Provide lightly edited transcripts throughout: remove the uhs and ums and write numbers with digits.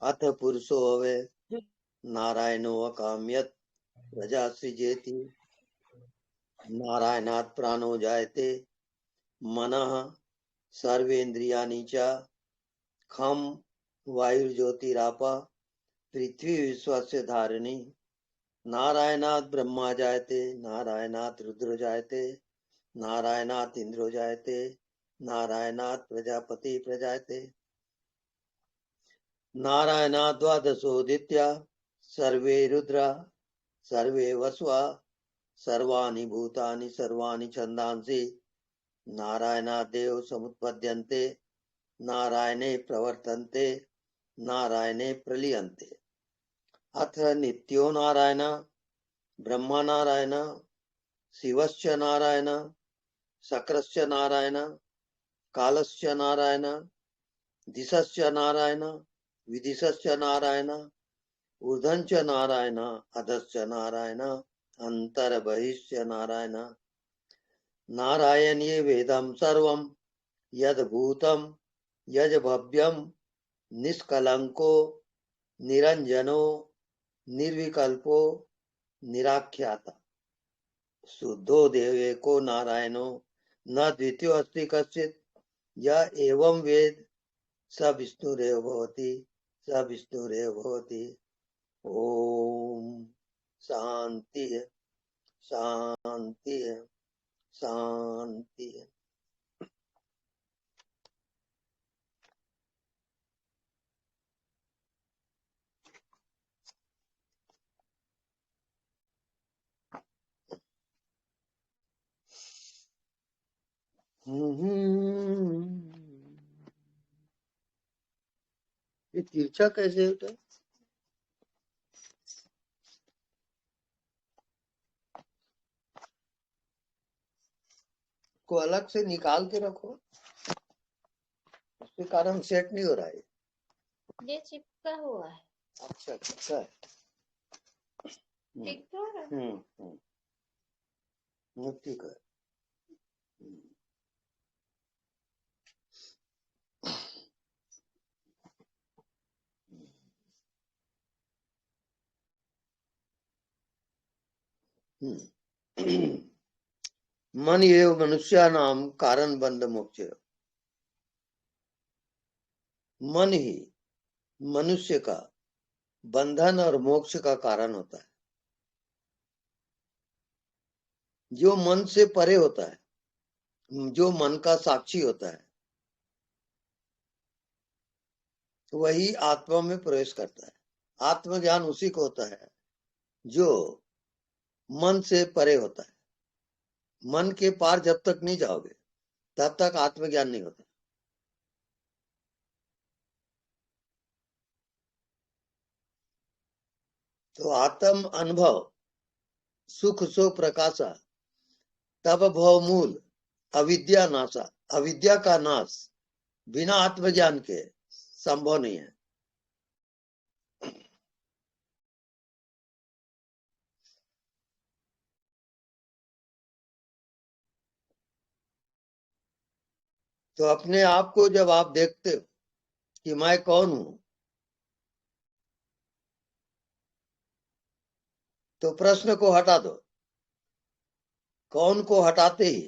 अथ पुरुषो हवे नारायणो अकाम्यत् प्रजा सृजेति नारायणात् प्राणो जायते मनः सर्वेन्द्रियाणि च खम वायुर्ज्योतिरापः पृथ्वी विश्वस्य धारिणी नारायणात् ब्रह्मा जायते नारायणात् रुद्रो जायते नारायणात् इंद्रो जायते नारायणात् प्रजापति प्रजायते नारायणात् द्वादशोदित्या सर्वे रुद्रा सर्वे वसुआ सर्वाणि भूतानि सर्वाणि छन्दांसि नारायणादेव समुत्पद्यन्ते नारायणे प्रवर्तन्ते नारायणे प्रलीयन्ते अथ नित्यो नारायण ब्रह्मा नारायण शिवश्च नारायण शक्रश्च नारायण कालश्च नारायण दिशश्च नारायण विदिशश्च नारायण ऊर्ध्वश्च नारायण अधश्च नारायण अंतर्बहिश्च नारायण नारायणीय वेदं सर्वं यद्भूतं यज्भव्यं निष्कलंको निरंजनो निर्विकल्पो निराख्याता शुद्धो देवेको नारायणो न द्वितीयो अस्ति कश्चित् यः एवं वेद स विष्णुरेव भवति स विष्णुरेव भवति ओम शांति शांति शांति। ये तिरछा कैसे होता है? को अलग से निकाल के रखो, उसके कारण सेट नहीं हो रहा है। ये चिपका हुआ है। अच्छा अच्छा है। ठीक तो है। ठीक है। मन एव मनुष्याणाम कारण बंध मोक्ष। मन ही मनुष्य का बंधन और मोक्ष का कारण होता है। जो मन से परे होता है, जो मन का साक्षी होता है, वही आत्मा में प्रवेश करता है। आत्मज्ञान उसी को होता है जो मन से परे होता है। मन के पार जब तक नहीं जाओगे तब तक आत्मज्ञान नहीं होता। तो आत्म अनुभव सुख सो प्रकाशा तब भव मूल अविद्या नाशा। अविद्या का नाश बिना आत्मज्ञान के संभव नहीं है। तो अपने आप को जब आप देखते हो कि मैं कौन हूं, तो प्रश्न को हटा दो। कौन को हटाते ही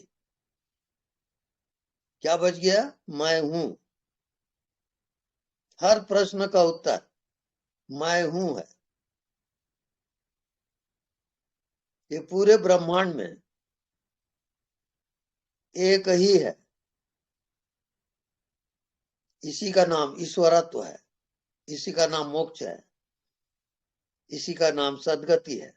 क्या बच गया? मैं हूं। हर प्रश्न का उत्तर मैं हूं है। ये पूरे ब्रह्मांड में एक ही है। इसी का नाम ईश्वरत्व है, इसी का नाम मोक्ष है, इसी का नाम सद्गति है।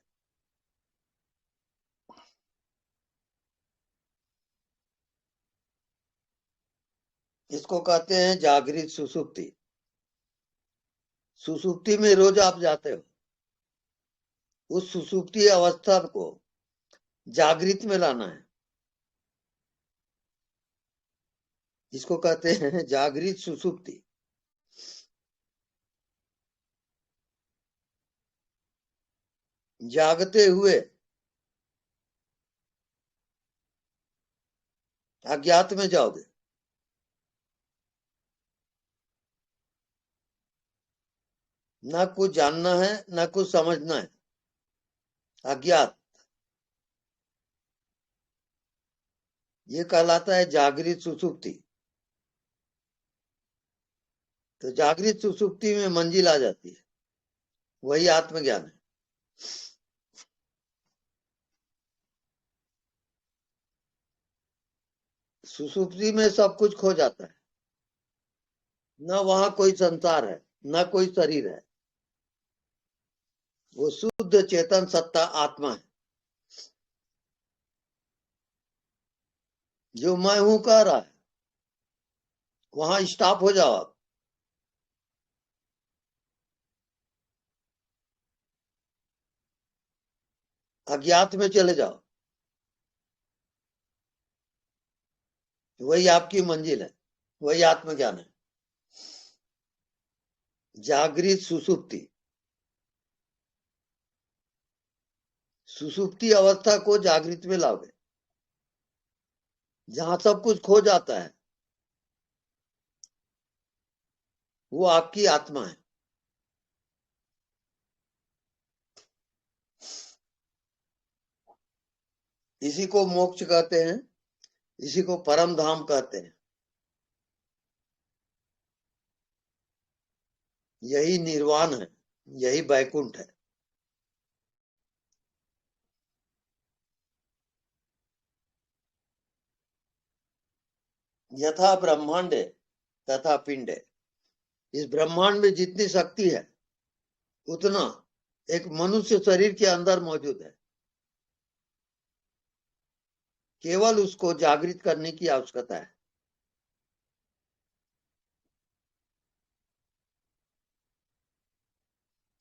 इसको कहते हैं जागृत सुसुप्ति। सुसुप्ति में रोज आप जाते हो, उस सुसुप्ति अवस्था को जागृत में लाना है। इसको कहते हैं जागृत सुसुप्ति। जागते हुए अज्ञात में जाओगे। ना कुछ जानना है, ना कुछ समझना है। अज्ञात, ये कहलाता है जागृत सुषुप्ति। तो जागृत सुषुप्ति में मंजिल आ जाती है, वही आत्मज्ञान है। सुषुप्ति में सब कुछ खो जाता है, न वहां कोई संसार है, न कोई शरीर है। वो शुद्ध चेतन सत्ता आत्मा है। जो मैं हूं कह रहा है, वहां स्टॉप हो जाओ आप। अज्ञात में चले जाओ, वही आपकी मंजिल है, वही आत्मज्ञान है। जागृत सुषुप्ति, सुषुप्ति अवस्था को जागृत में लाओगे, जहां सब कुछ खो जाता है, वो आपकी आत्मा है। इसी को मोक्ष कहते हैं, इसी को परम धाम कहते हैं। यही निर्वाण है, यही वैकुंठ है। यथा ब्रह्मांडे तथा पिंडे, इस ब्रह्मांड में जितनी शक्ति है उतना एक मनुष्य शरीर के अंदर मौजूद है। केवल उसको जागृत करने की आवश्यकता है।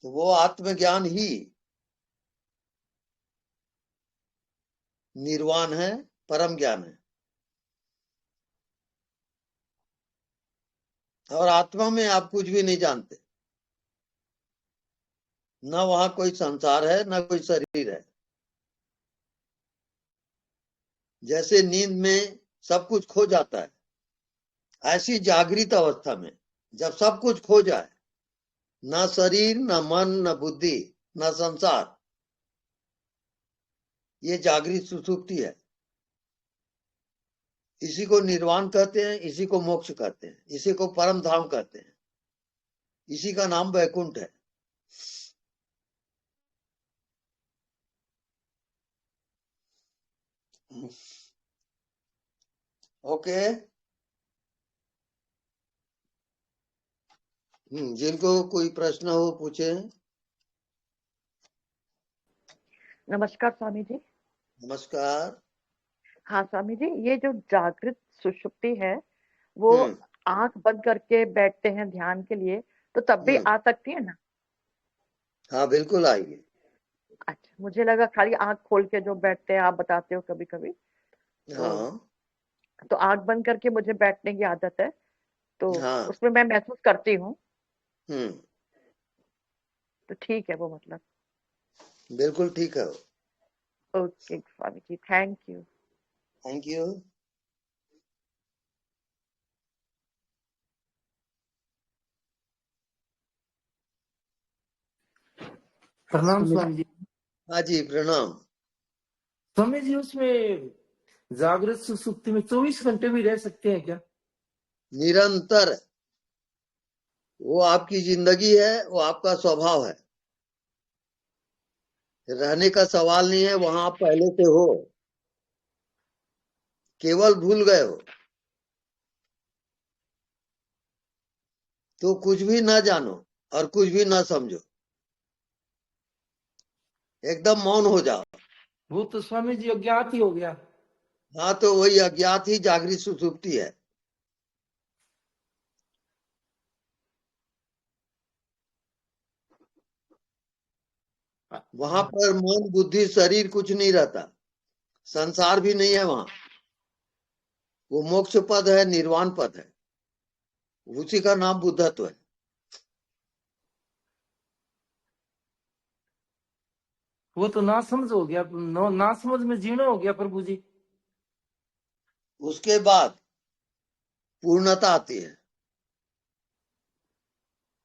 तो वो आत्मज्ञान ही निर्वाण है, परम ज्ञान है। और आत्मा में आप कुछ भी नहीं जानते, न वहां कोई संसार है, न कोई शरीर है। जैसे नींद में सब कुछ खो जाता है, ऐसी जागृत अवस्था में जब सब कुछ खो जाए, न शरीर, न मन, न बुद्धि, न संसार, ये जागृत सुषुप्ति है। इसी को निर्वाण कहते हैं, इसी को मोक्ष कहते हैं, इसी को परम धाम कहते हैं। इसी का नाम वैकुंठ है। ओके। जिनको कोई प्रश्न हो पूछे। नमस्कार स्वामी जी। नमस्कार। हाँ स्वामी जी, ये जो जागृत सुषुप्ति है वो आंख बंद करके बैठते हैं ध्यान के लिए, तो तब भी आ सकती है ना? हाँ बिल्कुल आएगी। अच्छा, मुझे लगा खाली आंख खोल के जो बैठते हैं, आप बताते हो कभी कभी। हाँ तो आंख बंद करके मुझे बैठने की आदत है, तो हाँ। उसमें मैं महसूस करती हूँ। हम्म, तो ठीक है वो, मतलब बिल्कुल ठीक है। Okay Swami ji, thank you. Thank you. प्रणाम स्वामी जी। हाँ जी प्रणाम। स्वामी जी, उसमें जागृत सुसुप्ति में 24 घंटे भी रह सकते हैं क्या? निरंतर, वो आपकी जिंदगी है, वो आपका स्वभाव है। रहने का सवाल नहीं है, वहां आप पहले से हो, केवल भूल गए हो। तो कुछ भी ना जानो और कुछ भी ना समझो, एकदम मौन हो जाओ। वो तो स्वामी जी अज्ञात ही हो गया। हाँ, तो वही अज्ञात ही जागृत सुषुप्ति है। वहां पर मन, बुद्धि, शरीर कुछ नहीं रहता, संसार भी नहीं है वहां। वो मोक्ष पद है, निर्वाण पद है, उसी का नाम बुद्धत्व है। वो तो नासमझ हो गया, नासमझ में जीना हो गया प्रभु जी। उसके बाद पूर्णता आती है।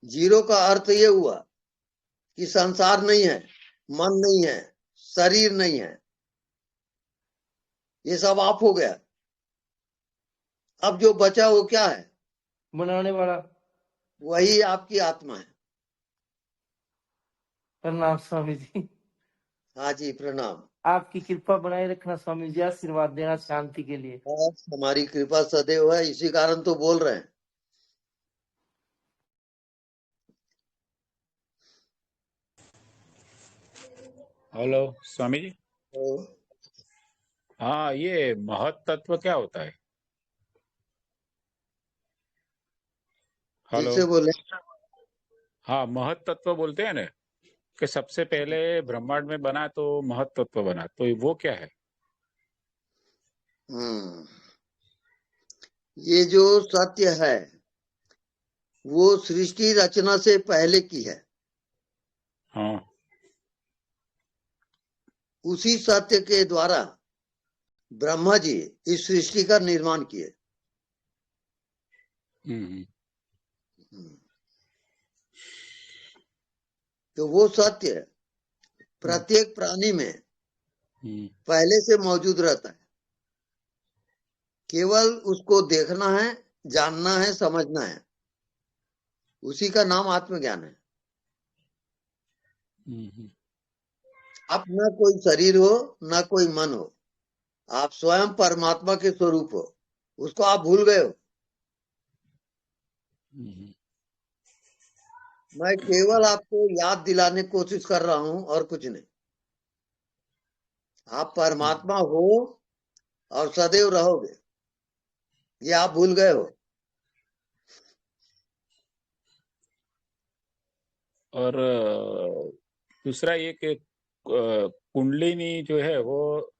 जीरो का अर्थ ये हुआ कि संसार नहीं है, मन नहीं है, शरीर नहीं है, ये सब आप हो गया। अब जो बचा वो क्या है? बनाने वाला। वही आपकी आत्मा है। प्रणाम स्वामी जी। हाँ जी, प्रणाम। आपकी कृपा बनाए रखना स्वामी जी, आशीर्वाद देना शांति के लिए। बस हमारी कृपा सदैव है, इसी कारण तो बोल रहे हैं। हेलो स्वामी जी। तो हाँ, ये महत तत्व क्या होता है? फिर हेलो। से बोले। हाँ, महत तत्व बोलते हैं ना कि सबसे पहले ब्रह्मांड में बना तो महत तत्व बना, तो वो क्या है? ये जो सत्य है वो सृष्टि रचना से पहले की है। हाँ। उसी सत्य के द्वारा ब्रह्मा जी इस सृष्टि का निर्माण किए। हम्म। तो वो सत्य प्रत्येक प्राणी में पहले से मौजूद रहता है, केवल उसको देखना है, जानना है, समझना है। उसी का नाम आत्मज्ञान है। आप न कोई शरीर हो, न कोई मन हो, आप स्वयं परमात्मा के स्वरूप हो, उसको आप भूल गए हो। मैं केवल आपको याद दिलाने की कोशिश कर रहा हूं और कुछ नहीं। आप परमात्मा हो और सदैव रहोगे, ये आप भूल गए हो। और दूसरा ये कि कुंडलिनी जो है वो,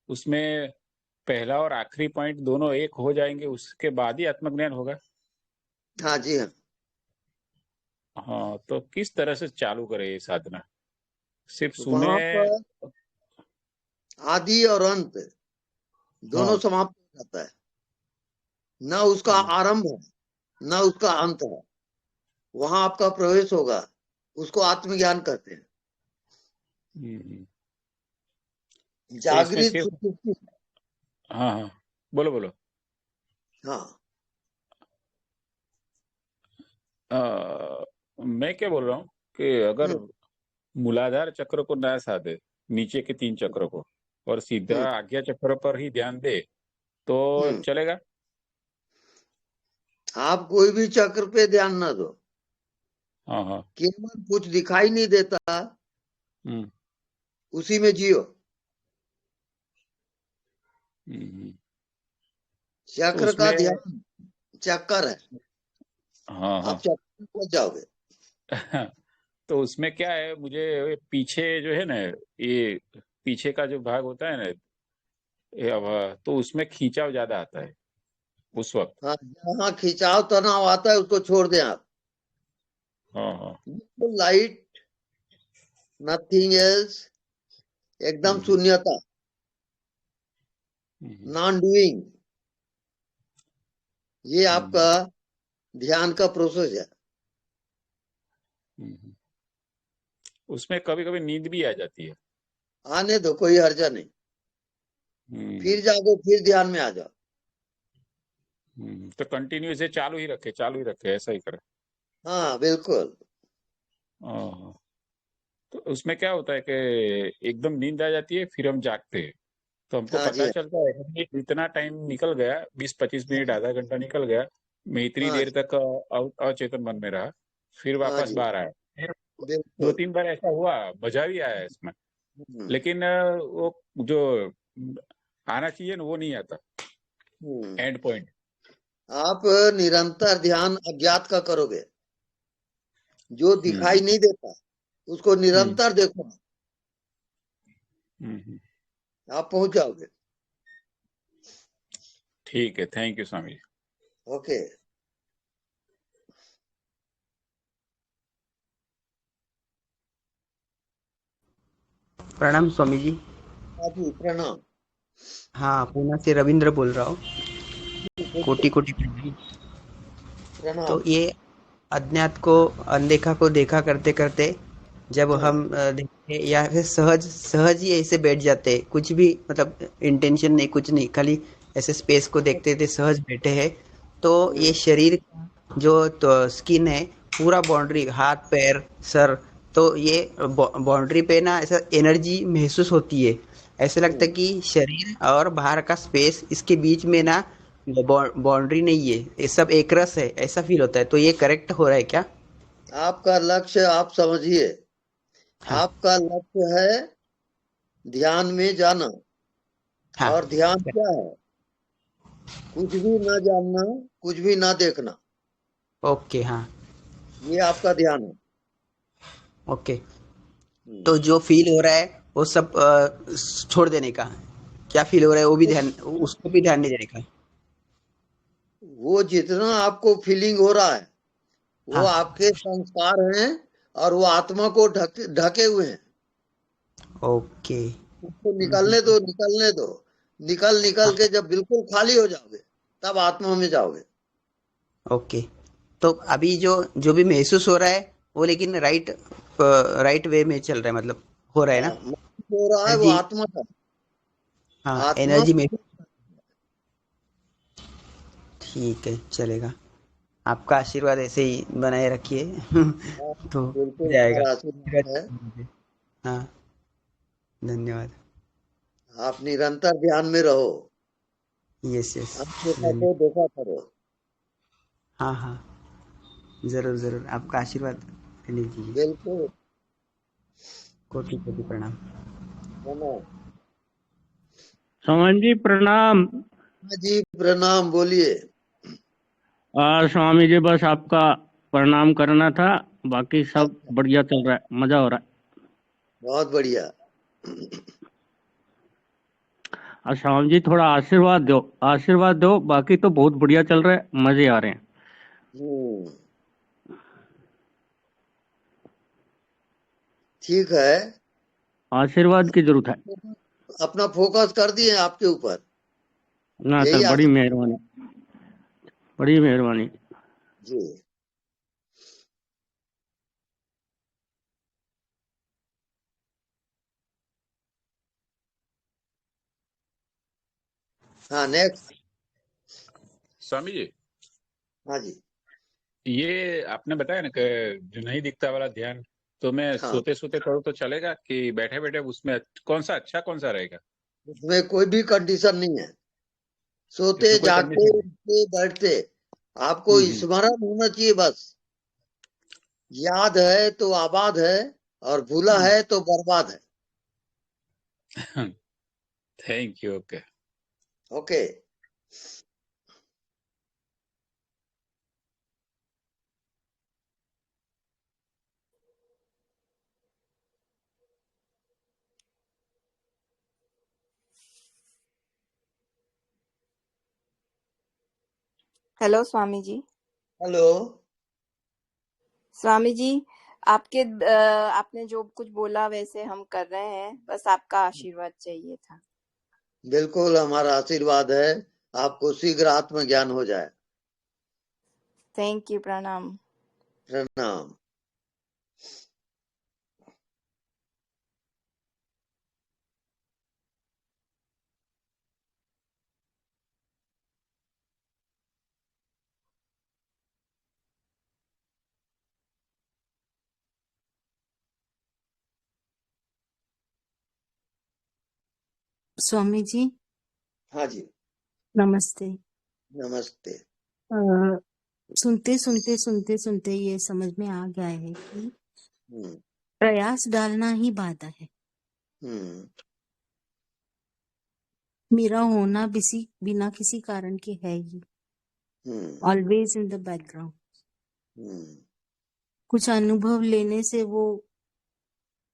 उसमें पहला और आखिरी पॉइंट दोनों एक हो जाएंगे, उसके बाद ही आत्मज्ञान होगा। हाँ जी हाँ। हाँ, तो किस तरह से चालू करे ये साधना? सिर्फ सुने? वहां पर आदि और अंत दोनों हाँ। समाप्त हो जाता है। न उसका आरंभ है, न उसका अंत है। वहां आपका प्रवेश होगा, उसको आत्मज्ञान कहते हैं। तो इसमें जागृत सिर्फ, सुषुप्ति। हाँ हाँ, बोलो बोलो। हाँ मैं क्या बोल रहा हूँ कि अगर हम्म, मूलाधार चक्र को ना साधे, नीचे के 3 चक्र को, और सीधा हम्म, आज्ञा चक्र पर ही ध्यान दे तो हम्म। चलेगा? आप कोई भी चक्र पे ध्यान न दो, हाँ हाँ। केवल कुछ दिखाई नहीं देता हम्म उसी में जियो। हम्म। तो चक्र का उसमें, ध्यान चक्कर है, हाँ आप हाँ। चक्कर में पहुंच जाओगे। तो उसमें क्या है, मुझे ये पीछे जो है ना, ये पीछे का जो भाग होता है ना, तो उसमें खींचाव ज्यादा आता है उस वक्त। हाँ, जहाँ खिंचाव तनाव आता है उसको छोड़ दें आप। हाँ हाँ। बिल्कुल लाइट, नथिंग एल्स, एकदम हम्म शून्यता, हम्म नॉन डूइंग। ये आपका हम्म ध्यान का प्रोसेस है। हम्म। उसमें कभी कभी नींद भी आ जाती है। आने दो, कोई हर्जा नहीं। हम्म फिर जागो, फिर ध्यान में आ जाओ। तो कंटिन्यू इसे चालू ही रखे, चालू ही रखे, ऐसा ही करे। हाँ बिल्कुल। हाँ। तो उसमें क्या होता है कि एकदम नींद आ जाती है, फिर हम जागते हैं, तो हमको हाँ जी पता चलता है कि इतना टाइम निकल गया, 20-25 मिनट, आधा घंटा निकल गया, मैं इतनी हाँ देर तक अचेतन मन में रहा, फिर हाँ वापस जी बाहर आया। फिर दो बिल्कुल। तीन बार ऐसा हुआ, मजा भी आया इसमें। हम्म, लेकिन वो जो आना चाहिए ना, वो नहीं आता, हम्म। And point. आप निरंतर ध्यान अज्ञात का करोगे, जो दिखाई हम्म नहीं देता उसको हम्म निरंतर देखो, हम्म। आप पहुंच जाओगे। ठीक है, thank you Swami ji. Okay. प्रणाम स्वामी जी। हाँ जी, प्रणाम। हाँ, पूना से रविंद्र बोल रहा हूँ। कोटि कोटि प्रणाम। प्रणाम। तो ये अज्ञात को अनदेखा को देखा करते करते जब हाँ, हम देखते या फिर सहज सहज ही ऐसे बैठ जाते, कुछ भी मतलब इंटेंशन नहीं, कुछ नहीं, खाली ऐसे स्पेस को देखते थे, सहज बैठे हैं, तो ये शरीर का जो तो स्किन है पूरा बाउंड्री, हाथ पैर सर, तो ये बाउंड्री पे ना ऐसा एनर्जी महसूस होती है। ऐसा लगता है कि शरीर और बाहर का स्पेस इसके बीच में ना बाउंड्री नहीं है, ये सब एक रस है, ऐसा फील होता है। तो ये करेक्ट हो रहा है क्या? आपका लक्ष्य आप समझिए, हाँ आपका लक्ष्य है ध्यान में जाना। हाँ। और ध्यान क्या है? कुछ भी ना जानना, कुछ भी ना देखना, ओके हाँ। ये आपका ध्यान है। ओके। हम्म। तो जो फील हो रहा है वो सब छोड़ देने का, क्या फील हो रहा है वो भी ध्यान, उसको भी ध्यान नहीं देने का। वो जितना आपको फीलिंग हो रहा है वो हाँ आपके संस्कार हैं, और वो आत्मा को ढके हुए हैं। ओके। उसको निकलने दो, निकलने दो। निकल निकल हाँ के जब बिल्कुल खाली हो जाओगे तब आत्मा में जाओगे। ओके। तो अभी जो जो भी महसूस हो रहा है वो लेकिन राइट वे में चल रहा है, मतलब हो रहा है ना? महसूस हो रहा है वो एनर्जी, आत्मा का। हाँ आत्मा एनर्जी में। ठीक है, चलेगा। आपका आशीर्वाद ऐसे ही बनाए रखिए। तो हो बिल्कुल जाएगा। हमारा आशीर्वाद है। आशीर्वाद। हाँ, धन्यवाद। आप निरंतर ध्यान में रहो, यस यस। अनदेखा धन्यवाद। को देखा करो। हाँ हाँ, जरूर जरूर, आपका आशीर्वाद लीजिए। बिल्कुल। कोटि कोटि प्रणाम। प्रणाम। स्वामी जी प्रणाम। हाँ जी, प्रणाम, बोलिए। स्वामी जी बस आपका प्रणाम करना था, बाकी सब अच्छा, बढ़िया चल रहा है, मजा हो रहा बहुत बढ़िया। है। स्वामी जी थोड़ा आशीर्वाद दो, आशीर्वाद दो, बाकी तो बहुत बढ़िया चल रहा है, मजे आ रहे हैं। हम्म, ठीक है। आशीर्वाद की जरूरत है। अपना फोकस कर दिए आपके ऊपर, ना सर, यही बड़ी आशीर्वाद। मेहरबानी, बड़ी मेहरबानी। जी। हाँ, नेक्स्ट। स्वामी जी, हाँ जी। ये आपने बताया ना कि जो नहीं दिखता वाला ध्यान, तो मैं हाँ, सोते सोते करूँ तो चलेगा कि बैठे बैठे उसमें कौन सा अच्छा कौन सा रहेगा? उसमें कोई भी कंडीशन नहीं है। सोते इसमें कोई जागते कंडीशन नहीं? उठते बैठते आपको हम्म। स्मरण होना चाहिए बस। याद है तो आबाद है, और भूला है तो बर्बाद है। Thank you. Okay. Okay. Hello Swami ji. Hello. Swami ji, आपने जो कुछ बोला वैसे हम कर रहे हैं, बस आपका आशीर्वाद चाहिए था। बिल्कुल हमारा आशीर्वाद है, आपको शीघ्र आत्मज्ञान हो जाए। थैंक यू, प्रणाम। प्रणाम। स्वामी जी हाँ जी, नमस्ते। नमस्ते। सुनते सुनते सुनते सुनते ये समझ में आ गया है कि हम्म। प्रयास डालना ही बाधा है। हम्म। मेरा होना बिना किसी कारण के है ही, hmm. Always in the background. Hmm. कुछ अनुभव लेने से वो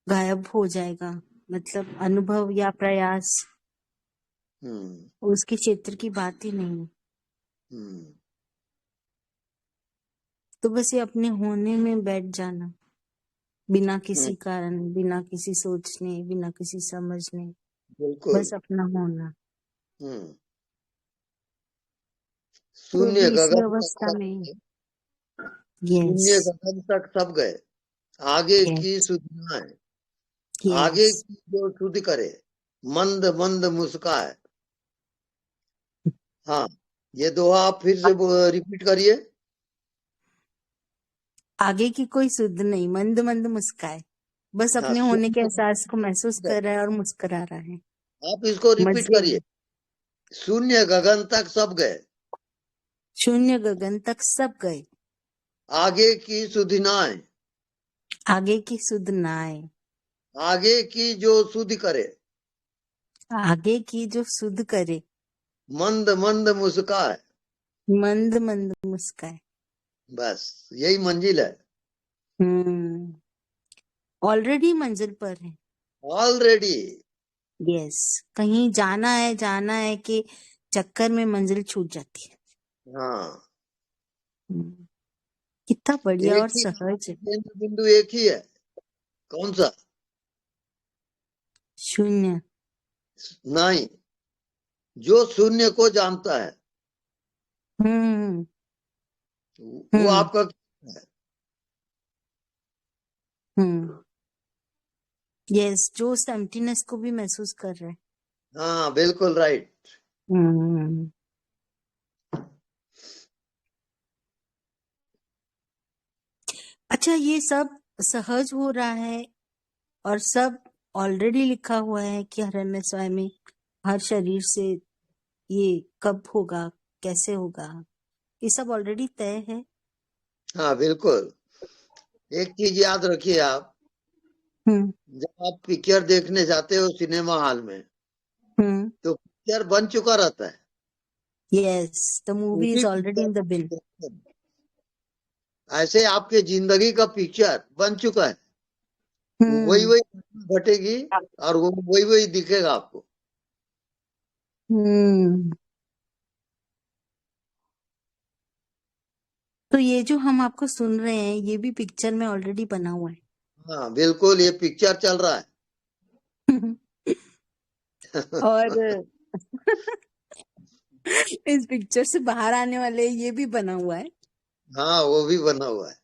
गायब हो जाएगा, मतलब अनुभव या प्रयास हम्म। उसके क्षेत्र की बात ही नहीं है। हम्म। तो बस ये अपने होने में बैठ जाना, बिना किसी कारण, बिना किसी सोचने, बिना किसी समझने, बिल्कुल। बस अपना होना। हम्म। तो शून्य भी इसी गगन तक अवस्था सब में गए, यस शून्य गगन तक सब गए, आगे की यस सुधियाएं, आगे यस की जो शुद्धि करे, मंद मंद मुस्काए। हाँ, ये दोहा आप फिर से रिपीट करिए। आगे की कोई सुध नहीं, मंद मंद मुस्काए, बस हाँ, अपने होने के शून्य एहसास को महसूस कर रहा है और मुस्कुरा रहा है। आप इसको रिपीट मजे करिए। में। शून्य गगन तक सब गए, शून्य गगन तक सब गए, आगे की सुधिनाएं, आगे की सुध ना आए, आगे की जो शुद्धि करे, आगे की जो सुध करे, मंद मंद मुस्काए। मंद मंद मुस्काए। बस यही मंजिल है। ऑलरेडी मंजिल पर है। ऑलरेडी। यस, कहीं जाना है कि चक्कर में मंजिल छूट जाती है। हाँ, कितना बढ़िया एक और ही सहज है। केंद्र बिंदु एक ही है। कौन सा? शून्य। नहीं, जो शून्य को जानता है हम्म वो आपका है। यस, जो उस एम्प्टीनेस को भी महसूस कर रहा है। हाँ, बिल्कुल राइट। हम्म अच्छा, ये सब सहज हो रहा है और सब ऑलरेडी लिखा हुआ है कि हर MSY में हर शरीर से ये कब होगा, कैसे होगा, ये सब ऑलरेडी तय है। हाँ, बिल्कुल। एक चीज याद रखिए आप, जब आप पिक्चर देखने जाते हो सिनेमा हॉल में, तो पिक्चर बन चुका रहता है। यस, द मूवी उसी is already picture in the bin. को ऐसे आपके जिंदगी का पिक्चर बन चुका है, वही वही घटेगी और वो वही वही दिखेगा आपको। तो ये जो हम आपको सुन रहे हैं ये भी पिक्चर में ऑलरेडी बना हुआ है। हाँ, बिल्कुल, ये पिक्चर चल रहा है। और इस पिक्चर से बाहर आने वाले ये भी बना हुआ है। हाँ, वो भी बना हुआ है।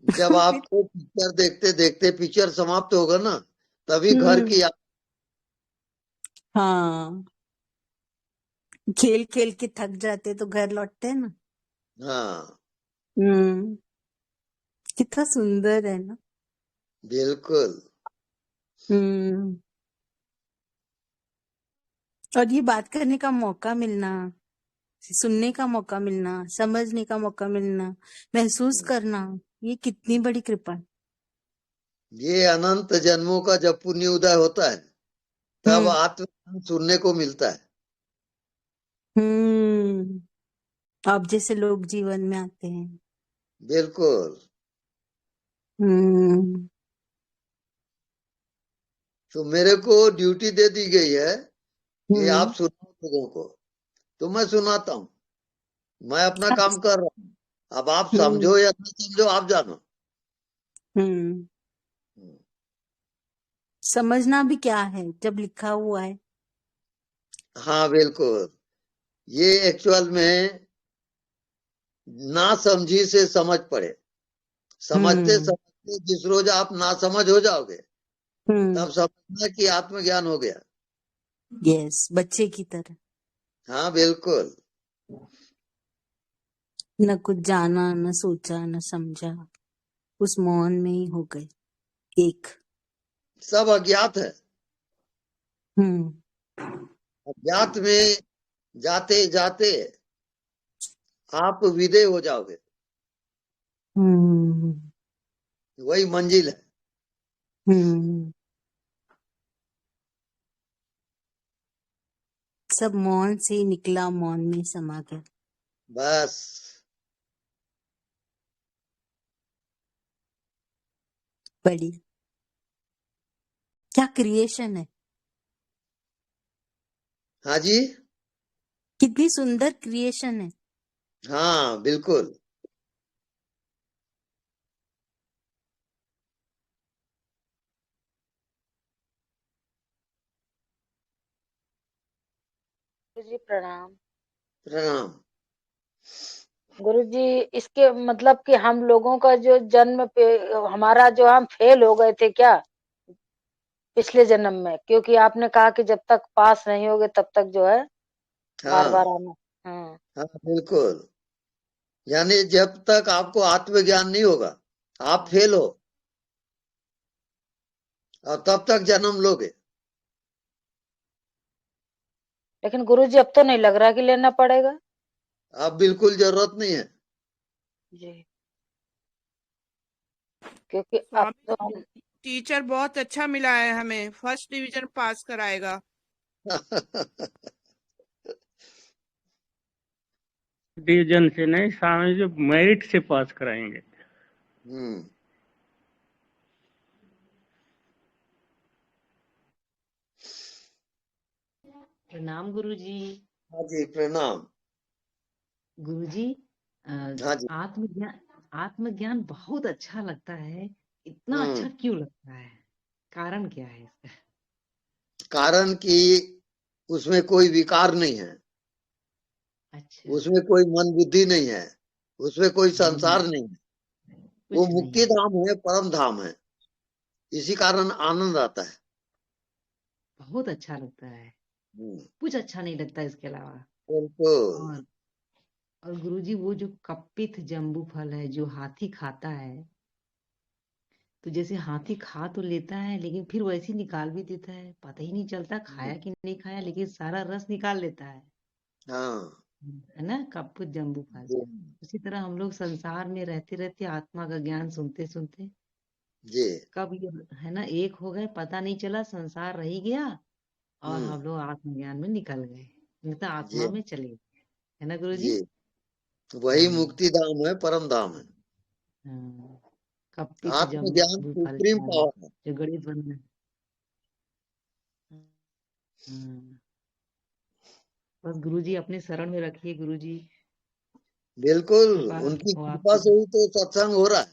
जब आपको पिक्चर देखते देखते पिक्चर समाप्त होगा ना, तभी घर की हाँ, खेल खेल के थक जाते तो घर लौटते हैं ना। हाँ, कितना सुंदर है ना। बिल्कुल। और ये बात करने का मौका मिलना, सुनने का मौका मिलना, समझने का मौका मिलना, महसूस करना, ये कितनी बड़ी कृपा है। ये अनंत जन्मों का जब पुण्य उदय होता है तब आत्मज्ञान सुनने को मिलता है। अब जैसे लोग जीवन में आते हैं। बिल्कुल। तो मेरे को ड्यूटी दे दी गई है कि आप सुनाओ लोगों को, तो मैं सुनाता हूँ। मैं अपना काम कर रहा हूँ। अब आप समझो या ना समझो, आप जानो। समझना भी क्या है जब लिखा हुआ है। हाँ, बिल्कुल। ये एक्चुअल में ना समझी से समझ पड़े। समझते समझते जिस रोज आप ना समझ हो जाओगे तब समझना कि आत्मज्ञान हो गया। यस, बच्चे की तरह। हाँ, बिल्कुल। न कुछ जाना, न सोचा, न समझा, उस मौन में ही हो गए एक। सब अज्ञात है। अज्ञात में जाते जाते आप विदेह हो जाओगे। वही मंजिल है। सब मौन से ही निकला, मौन में समा गया। बस। बड़ी क्या क्रिएशन है। हाँ जी। कितनी सुंदर क्रिएशन है। हाँ, बिल्कुल। जी प्रणाम। प्रणाम। गुरुजी इसके मतलब कि हम लोगों का जो जन्म पे हमारा जो हम फेल हो गए थे क्या पिछले जन्म में, क्योंकि आपने कहा कि जब तक पास नहीं होगे तब तक जो है बार बार हाँ आना। हाँ बिल्कुल। यानी जब तक आपको आत्मज्ञान नहीं होगा आप फेल हो, और तब तक जन्म लोगे। लेकिन गुरुजी अब तो नहीं लग रहा कि लेना पड़ेगा। अब बिल्कुल जरूरत नहीं है जी, क्योंकि अब स्वामी तो हम टीचर बहुत अच्छा मिला है हमें, फर्स्ट डिवीजन पास कराएगा। डिवीजन से नहीं, स्वामी जी मेरिट से पास कराएंगे। प्रणाम गुरुजी। हाँ जी प्रणाम। गुरुजी हाँ जी। आत्मज्ञान बहुत अच्छा लगता है, इतना अच्छा क्यों लगता है, कारण क्या है इसका? कारण कि उसमें कोई विकार नहीं है। अच्छा। उसमें कोई मन बुद्धि नहीं है, उसमें कोई संसार नहीं है, वो कुछ मुक्ति धाम है, परम धाम है, इसी कारण आनंद आता है। बहुत अच्छा लगता है, कुछ अच्छा नहीं लगता इसके अलावा। बिल्कुल। और गुरुजी वो जो कपित जम्बू फल है जो हाथी खाता है, तो जैसे हाथी खा तो लेता है लेकिन फिर वैसे ही निकाल भी देता है, पता ही नहीं चलता खाया कि नहीं खाया, लेकिन सारा रस निकाल लेता है। हाँ है ना, कपित जम्बू फल। उसी तरह हम लोग संसार में रहते रहते आत्मा का ज्ञान सुनते सुनते जी कब ये है ना एक हो गए, पता नहीं चला, संसार रह ही गया और हम लोग आत्मज्ञान में निकल गए, मतलब आत्मा जी में चले गए। है ना गुरुजी? जी वही मुक्ति धाम है, परम धाम है। कपित आत्मज्ञान जम्बू फल सुप्रीम पावर है। जो गणित बन बस गुरुजी अपने शरण में रखिए गुरुजी। बिल्कुल, कृपा उनकी हो कृपा आपकी। से ही तो सत्संग हो रहा है।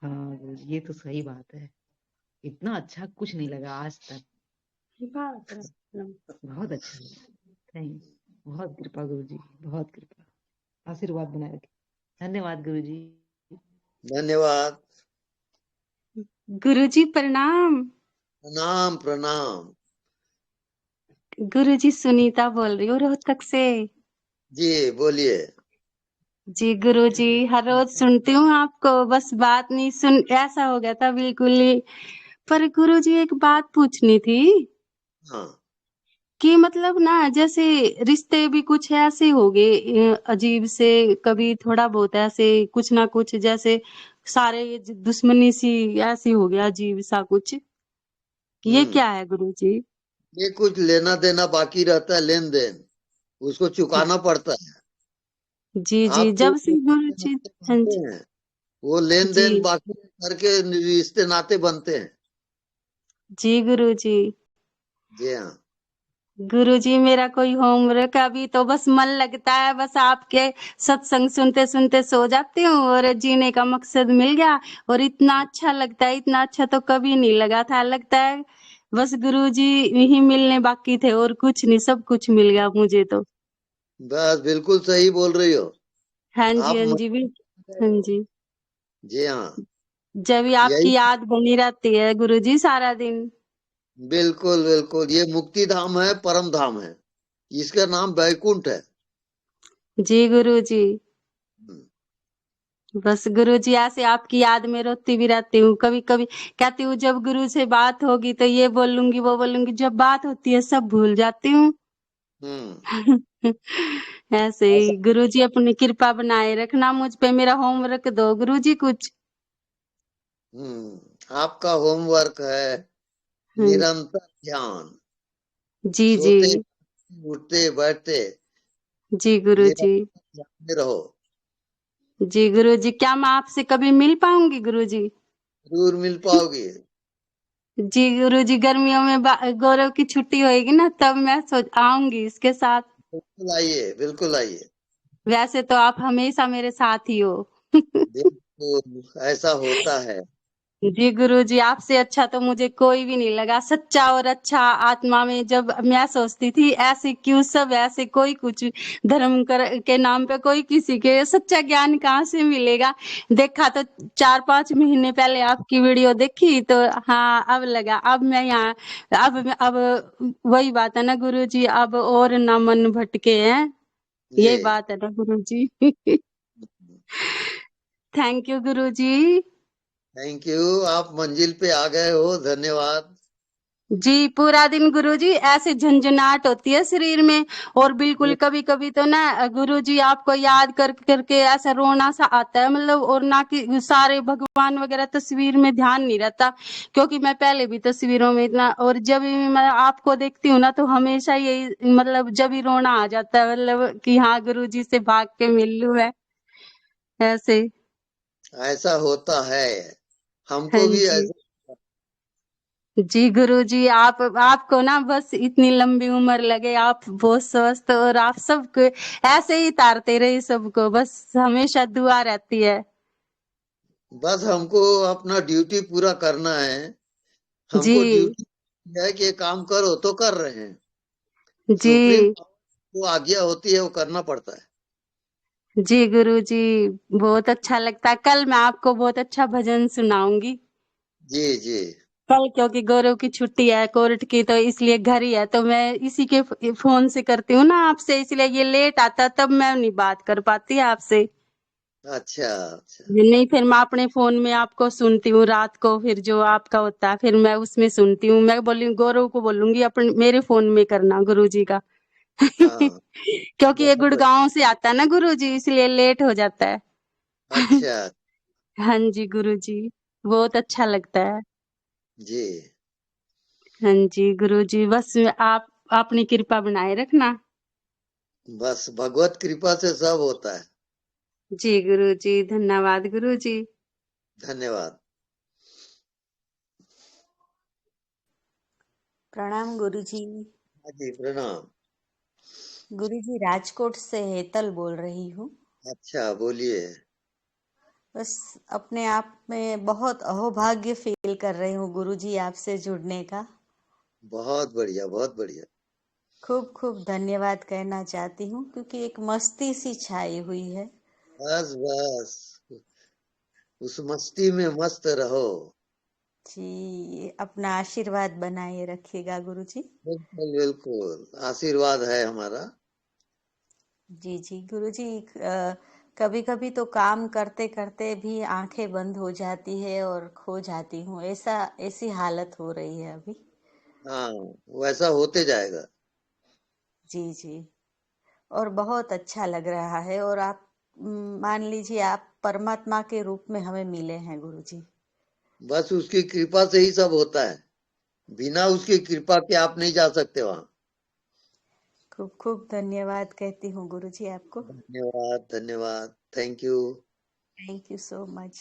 हाँ गुरुजी ये तो सही बात है, इतना अच्छा कुछ नहीं लगा आज तक। बहुत अच्छा लगा, थैंक, बहुत कृपा गुरुजी, बहुत कृपा, आशीर्वाद बनाए रखे। धन्यवाद गुरुजी। धन्यवाद। गुरुजी प्रणाम। प्रणाम प्रणाम। गुरुजी सुनीता बोल रही हूँ रोहतक से। जी बोलिए। जी गुरुजी हर रोज सुनती हूँ आपको, बस बात नहीं सुन, ऐसा हो गया था बिल्कुल ही। पर गुरुजी एक बात पूछनी थी। हाँ कि मतलब ना जैसे रिश्ते भी कुछ ऐसे हो गए अजीब से, कभी थोड़ा बहुत ऐसे कुछ ना कुछ, जैसे सारे ये दुश्मनी सी ऐसी हो गया अजीब सा कुछ, ये क्या है गुरुजी? ये कुछ लेना देना बाकी रहता है, लेन देन, उसको चुकाना पड़ता है। जी जी, आप जब से गुरुजी। हाँ जी हैं वो लेन जी देन बाकी करके रिश्ते नाते बनते हैं। जी गुरुजी। जी हाँ। गुरुजी मेरा कोई होमवर्क अभी तो बस मन लगता है, बस आपके सत्संग सुनते सुनते सो जाती हूँ और जीने का मकसद मिल गया। और इतना अच्छा लगता है, इतना अच्छा तो कभी नहीं लगा था, लगता है बस गुरुजी ही मिलने बाकी थे और कुछ नहीं, सब कुछ मिल गया मुझे तो। बस बिल्कुल सही बोल रही हो हाँ जी आप। हाँ जी हाँ जी। जी हाँ जब भी यही। आपकी याद बनी रहती है गुरुजी सारा दिन। बिल्कुल बिल्कुल, ये मुक्ति धाम है, परम धाम है, इसका नाम वैकुंठ है। जी गुरुजी। बस गुरुजी ऐसे आपकी याद में रोती भी रहती हूँ, कभी कभी कहती हूँ जब गुरु से बात होगी तो ये बोलूंगी वो बोलूंगी, जब बात होती है सब भूल जाती हूँ। ऐसे ही गुरुजी अपनी कृपा बनाए रखना मुझ पे, मेरा होमवर्क दो गुरुजी कुछ। आपका होमवर्क है निरंतर ध्यान, जी जी सोते उठते बैठते जी गुरुजी। निरंतर ध्यान में रहो। जी गुरुजी, क्या मैं आपसे कभी मिल पाऊंगी गुरुजी? जरूर मिल पाओगे। जी गुरुजी, गर्मियों में गौरव की छुट्टी होएगी ना तब मैं आऊंगी इसके साथ। बिल्कुल आइए, बिल्कुल आइए। वैसे तो आप हमेशा मेरे साथ ही हो। बिल्कुल ऐसा होता है। जी गुरुजी, आपसे अच्छा तो मुझे कोई भी नहीं लगा। सच्चा और अच्छा आत्मा में जब मैं सोचती थी ऐसे क्यों सब ऐसे, कोई कुछ धर्म के नाम पे कोई किसी के सच्चा ज्ञान कहाँ से मिलेगा। देखा तो 4-5 महीने पहले आपकी वीडियो देखी तो हाँ अब लगा, अब मैं यहाँ, अब वही बात है ना गुरुजी, अब और ना मन भटके हैं, यही जी बात है ना Guruji. Thank you Guruji. Thank you, आप मंजिल पे आ गए हो, धन्यवाद। जी पूरा दिन गुरुजी ऐसे झंझनाहट होती है शरीर में, और बिल्कुल कभी कभी तो ना गुरुजी आपको याद कर करके ऐसा रोना सा आता है, मतलब, और ना कि सारे भगवान वगैरह तस्वीर में ध्यान नहीं रहता, क्योंकि मैं पहले भी तस्वीरों में इतना, और जब भी मैं आपको देखती हूँ ना तो हमेशा यही, मतलब जब भी रोना आ जाता है, मतलब कि हाँ गुरुजी से भाग के मिल लूं मैं, ऐसे। ऐसा होता है, हाँ हमको भी जी। ऐसा। जी गुरुजी, आपको ना बस इतनी लंबी उम्र लगे, आप बहुत स्वस्थ, और आप सबको ऐसे ही तारते रहे, सबको बस हमेशा दुआ रहती है। बस हमको अपना ड्यूटी पूरा करना है, जी। हमको ड्यूटी है कि ये काम करो तो कर रहे हैं। जी। सुप्रीम जो आज्ञा होती है वो करना पड़ता है। जी गुरुजी, बहुत अच्छा लगता है। कल मैं आपको बहुत अच्छा भजन सुनाऊंगी जी जी कल, क्योंकि गौरव की छुट्टी है कोर्ट की, तो इसलिए घर ही है, तो मैं इसी के फोन से करती हूँ ना आपसे, इसलिए ये लेट आता, तब मैं नहीं बात कर पाती आपसे। अच्छा अच्छा नहीं, फिर मैं अपने फोन में आपको सुनती हूँ रात को, फिर जो आपका होता है फिर मैं उसमें सुनती हूँ। मैं बोली गौरव को बोलूंगी अपने मेरे फोन में करना गुरुजी का। हाँ क्योंकि ये बहुत बढ़िया। गुड़गांव से आता है ना गुरुजी, इसलिए लेट हो जाता है। अच्छा हाँ जी गुरुजी, बहुत अच्छा लगता है। जी, हाँ जी गुरुजी, बस आप अपनी कृपा बनाए रखना। बस भगवत कृपा से सब होता है। जी गुरुजी, धन्यवाद गुरुजी। धन्यवाद। प्रणाम गुरुजी। हाँ जी प्रणाम। गुरुजी, राजकोट से हेतल बोल रही हूँ। अच्छा बोलिए। बस अपने आप में बहुत अहोभाग्य फील कर रही हूँ गुरुजी आपसे जुड़ने का। बहुत बढ़िया बहुत बढ़िया। खूब खूब धन्यवाद कहना चाहती हूँ, क्योंकि एक मस्ती सी छाई हुई है। बस बस उस मस्ती में मस्त रहो। जी, अपना आशीर्वाद बनाए रखिएगा गुरुजी। बिल्कुल बिल्कुल आशीर्वाद है हमारा। जी जी गुरुजी, कभी कभी तो काम करते करते भी आंखें बंद हो जाती है और खो जाती हूँ, ऐसी हालत हो रही है अभी। हाँ वैसा होते जाएगा। जी जी, और बहुत अच्छा लग रहा है, और आप मान लीजिए आप परमात्मा के रूप में हमें मिले हैं गुरुजी। बस उसकी कृपा से ही सब होता है, बिना उसकी कृपा के आप नहीं जा सकते वहां। खूब खूब धन्यवाद कहती हूँ गुरुजी आपको। धन्यवाद धन्यवाद thank you. Thank you so much.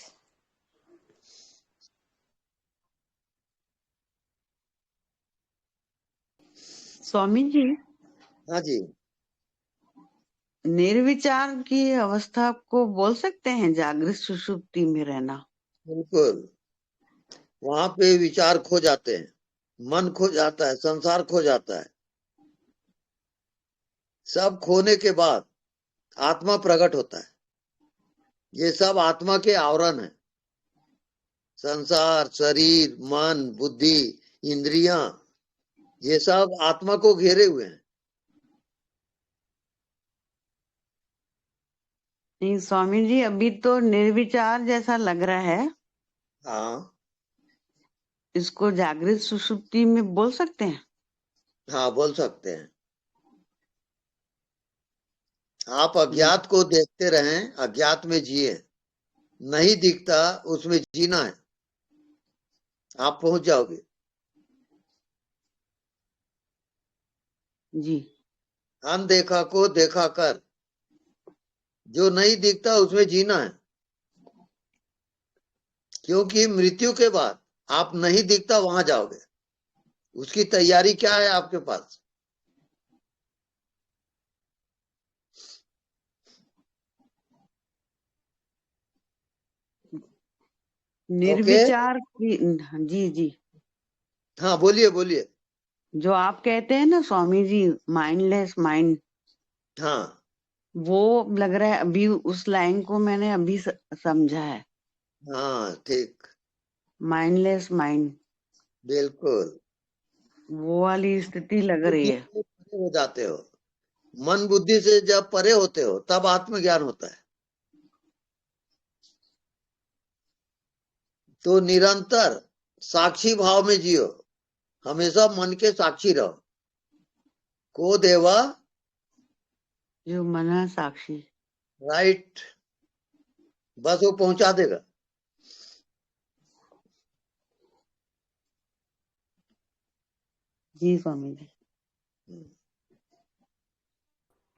Swami ji, हाँ जी निर्विचार की अवस्था को बोल सकते हैं जागृत सुषुप्ति में रहना? बिल्कुल, वहां पे विचार खो जाते हैं, मन खो जाता है, संसार खो जाता है। सब खोने के बाद आत्मा प्रकट होता है। ये सब आत्मा के आवरण है। संसार, शरीर, मन, बुद्धि, इंद्रियां, ये सब आत्मा को घेरे हुए हैं। नहीं स्वामी जी, अभी तो निर्विचार जैसा लग रहा है, हाँ इसको जागृत सुषुप्ति में बोल सकते हैं? हाँ बोल सकते हैं। आप अज्ञात को देखते रहें, अज्ञात में जिए, नहीं दिखता उसमें जीना है, आप पहुंच जाओगे। जी। अनदेखा को देखा कर, जो नहीं दिखता उसमें जीना है, क्योंकि मृत्यु के बाद आप नहीं दिखता वहां जाओगे। उसकी तैयारी क्या है आपके पास? निर्विचार की, जी जी, हाँ बोलिए बोलिए। जो आप कहते हैं ना स्वामी जी, माइंडलेस माइंड, हाँ वो लग रहा है अभी उस लाइन को मैंने अभी समझा है। हाँ ठीक, माइंडलेस माइंड, बिल्कुल। वो वाली स्थिति लग रही बुद्धि है। से परे हो जाते हो, मन बुद्धि से जब परे होते हो तब आत्मज्ञान होता है। तो निरंतर साक्षी भाव में जियो, हमेशा मन के साक्षी रहो। को देवा, जो मना साक्षी, राइट, बस वो पहुंचा देगा। जी स्वामी जी।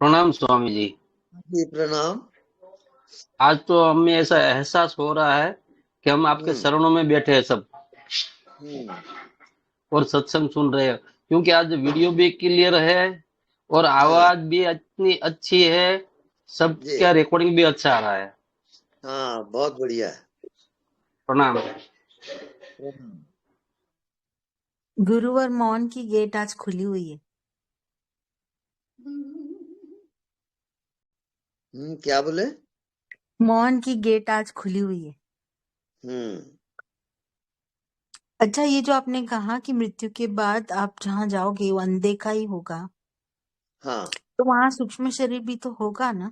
प्रणाम स्वामी जी। जी प्रणाम। आज तो हमें ऐसा एहसास हो रहा है कि हम आपके शरणों में बैठे हैं सब और सत्संग सुन रहे हैं, क्योंकि आज वीडियो भी क्लियर है और आवाज भी इतनी अच्छी है, सब क्या रिकॉर्डिंग भी अच्छा आ रहा है। हाँ बहुत बढ़िया है। प्रणाम। गुरुवार मौन की गेट आज खुली हुई है। क्या बोले? मौन की गेट आज खुली हुई है। अच्छा, ये जो आपने कहा कि मृत्यु के बाद आप जहाँ जाओगे वो अनदेखा ही होगा, हाँ तो वहां सूक्ष्म शरीर भी तो होगा ना?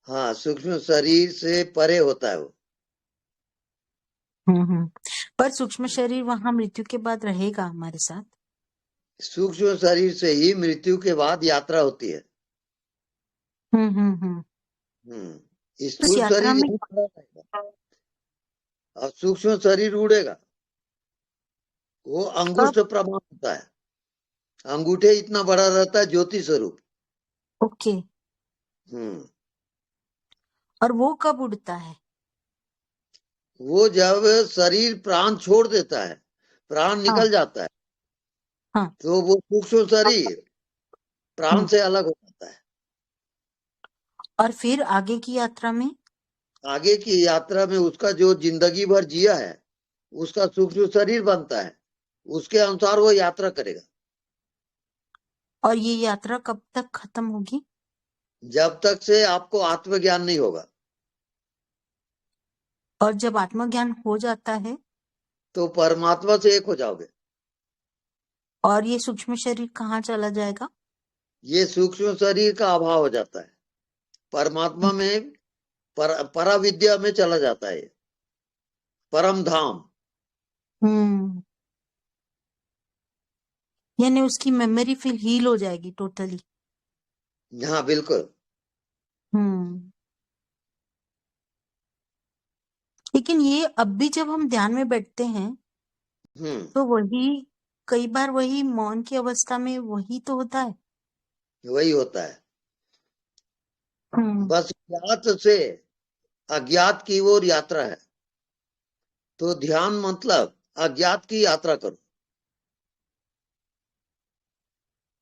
हाँ, सूक्ष्म शरीर से परे होता है वो। पर सूक्ष्म शरीर वहां मृत्यु के बाद रहेगा हमारे साथ। सूक्ष्म शरीर से ही मृत्यु के बाद यात्रा होती है। स्थूल यात्रा शरीर में यहीं खड़ा रहेगा और सूक्ष्म शरीर उड़ेगा। वो अंगुष्ठ प्रमाण होता है, अंगूठे इतना बड़ा रहता है, ज्योति स्वरूप। ओके। और वो कब उड़ता है? वो जब शरीर प्राण छोड़ देता है, प्राण निकल जाता है, तो वो सूक्ष्म शरीर प्राण से अलग हो जाता है। और फिर आगे की यात्रा में, आगे की यात्रा में उसका जो जिंदगी भर जिया है उसका सूक्ष्म शरीर बनता है, उसके अनुसार वो यात्रा करेगा। और ये यात्रा कब तक खत्म होगी? जब तक से आपको आत्मज्ञान नहीं होगा। और जब आत्मज्ञान हो जाता है तो परमात्मा से एक हो जाओगे। और ये सूक्ष्म शरीर कहाँ चला जाएगा? ये सूक्ष्म शरीर का अभाव हो जाता है, परमात्मा में पराविद्या में चला जाता है, परम धाम। यानी उसकी मेमोरी फिर हील हो जाएगी टोटली। हाँ बिल्कुल। लेकिन ये अब भी जब हम ध्यान में बैठते हैं तो वही, कई बार वही मौन की अवस्था में वही तो होता है। वही होता है। बस ज्ञात से अज्ञात की ओर यात्रा है, तो ध्यान मतलब अज्ञात की यात्रा करो।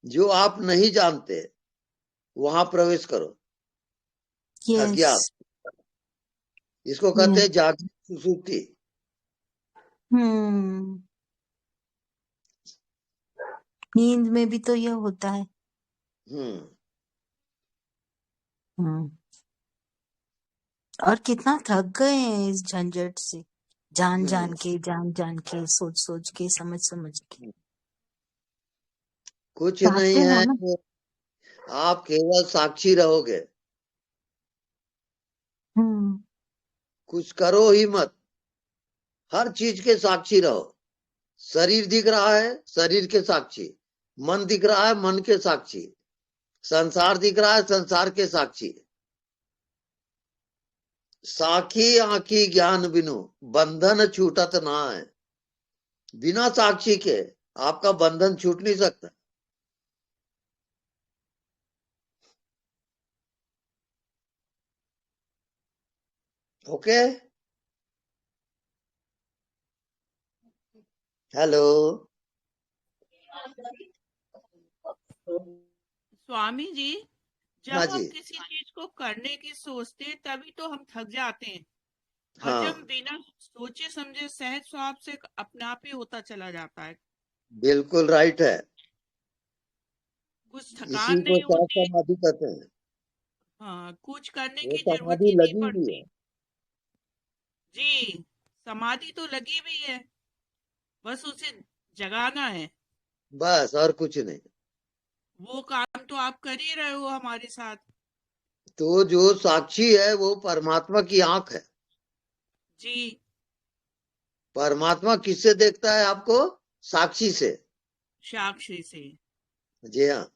जो आप नहीं जानते वहां प्रवेश करो। अज्ञात, इसको कहते हैं जागृत सुषुप्ति। नींद में भी तो यह होता है। और कितना थक गए हैं इस झंझट से, जान जान के, सोच सोच के, समझ समझ के। कुछ नहीं है, आप केवल साक्षी रहोगे, कुछ करो ही मत, हर चीज के साक्षी रहो। शरीर दिख रहा है, शरीर के साक्षी। मन दिख रहा है, मन के साक्षी। संसार दिख रहा है, संसार के साक्षी। साखी आंखी ज्ञान बिनु बंधन छूटत ना है। बिना साक्षी के आपका बंधन छूट नहीं सकता। ओके, हेलो स्वामी जी, जब हाँ हम जी। किसी चीज को करने की सोचते हैं तभी तो हम थक जाते हैं। हाँ हजम बिना सोचे समझे सहज स्वभाव से अपने आप ही होता चला जाता है। बिल्कुल राइट है। कुछ इसी थकान को नहीं होती, समाधि कहते हैं। हाँ, कुछ करने वो की जरूरत समाधि ही नहीं लगी भी पड़ती। है। जी, समाधि तो लगी भी है, बस उसे जगाना है। बस और कुछ नहीं। वो काम तो आप कर ही रहे हो हमारे साथ। तो जो साक्षी है वो परमात्मा की आंख है। जी, परमात्मा किससे देखता है आपको? साक्षी से। साक्षी से। जी हाँ,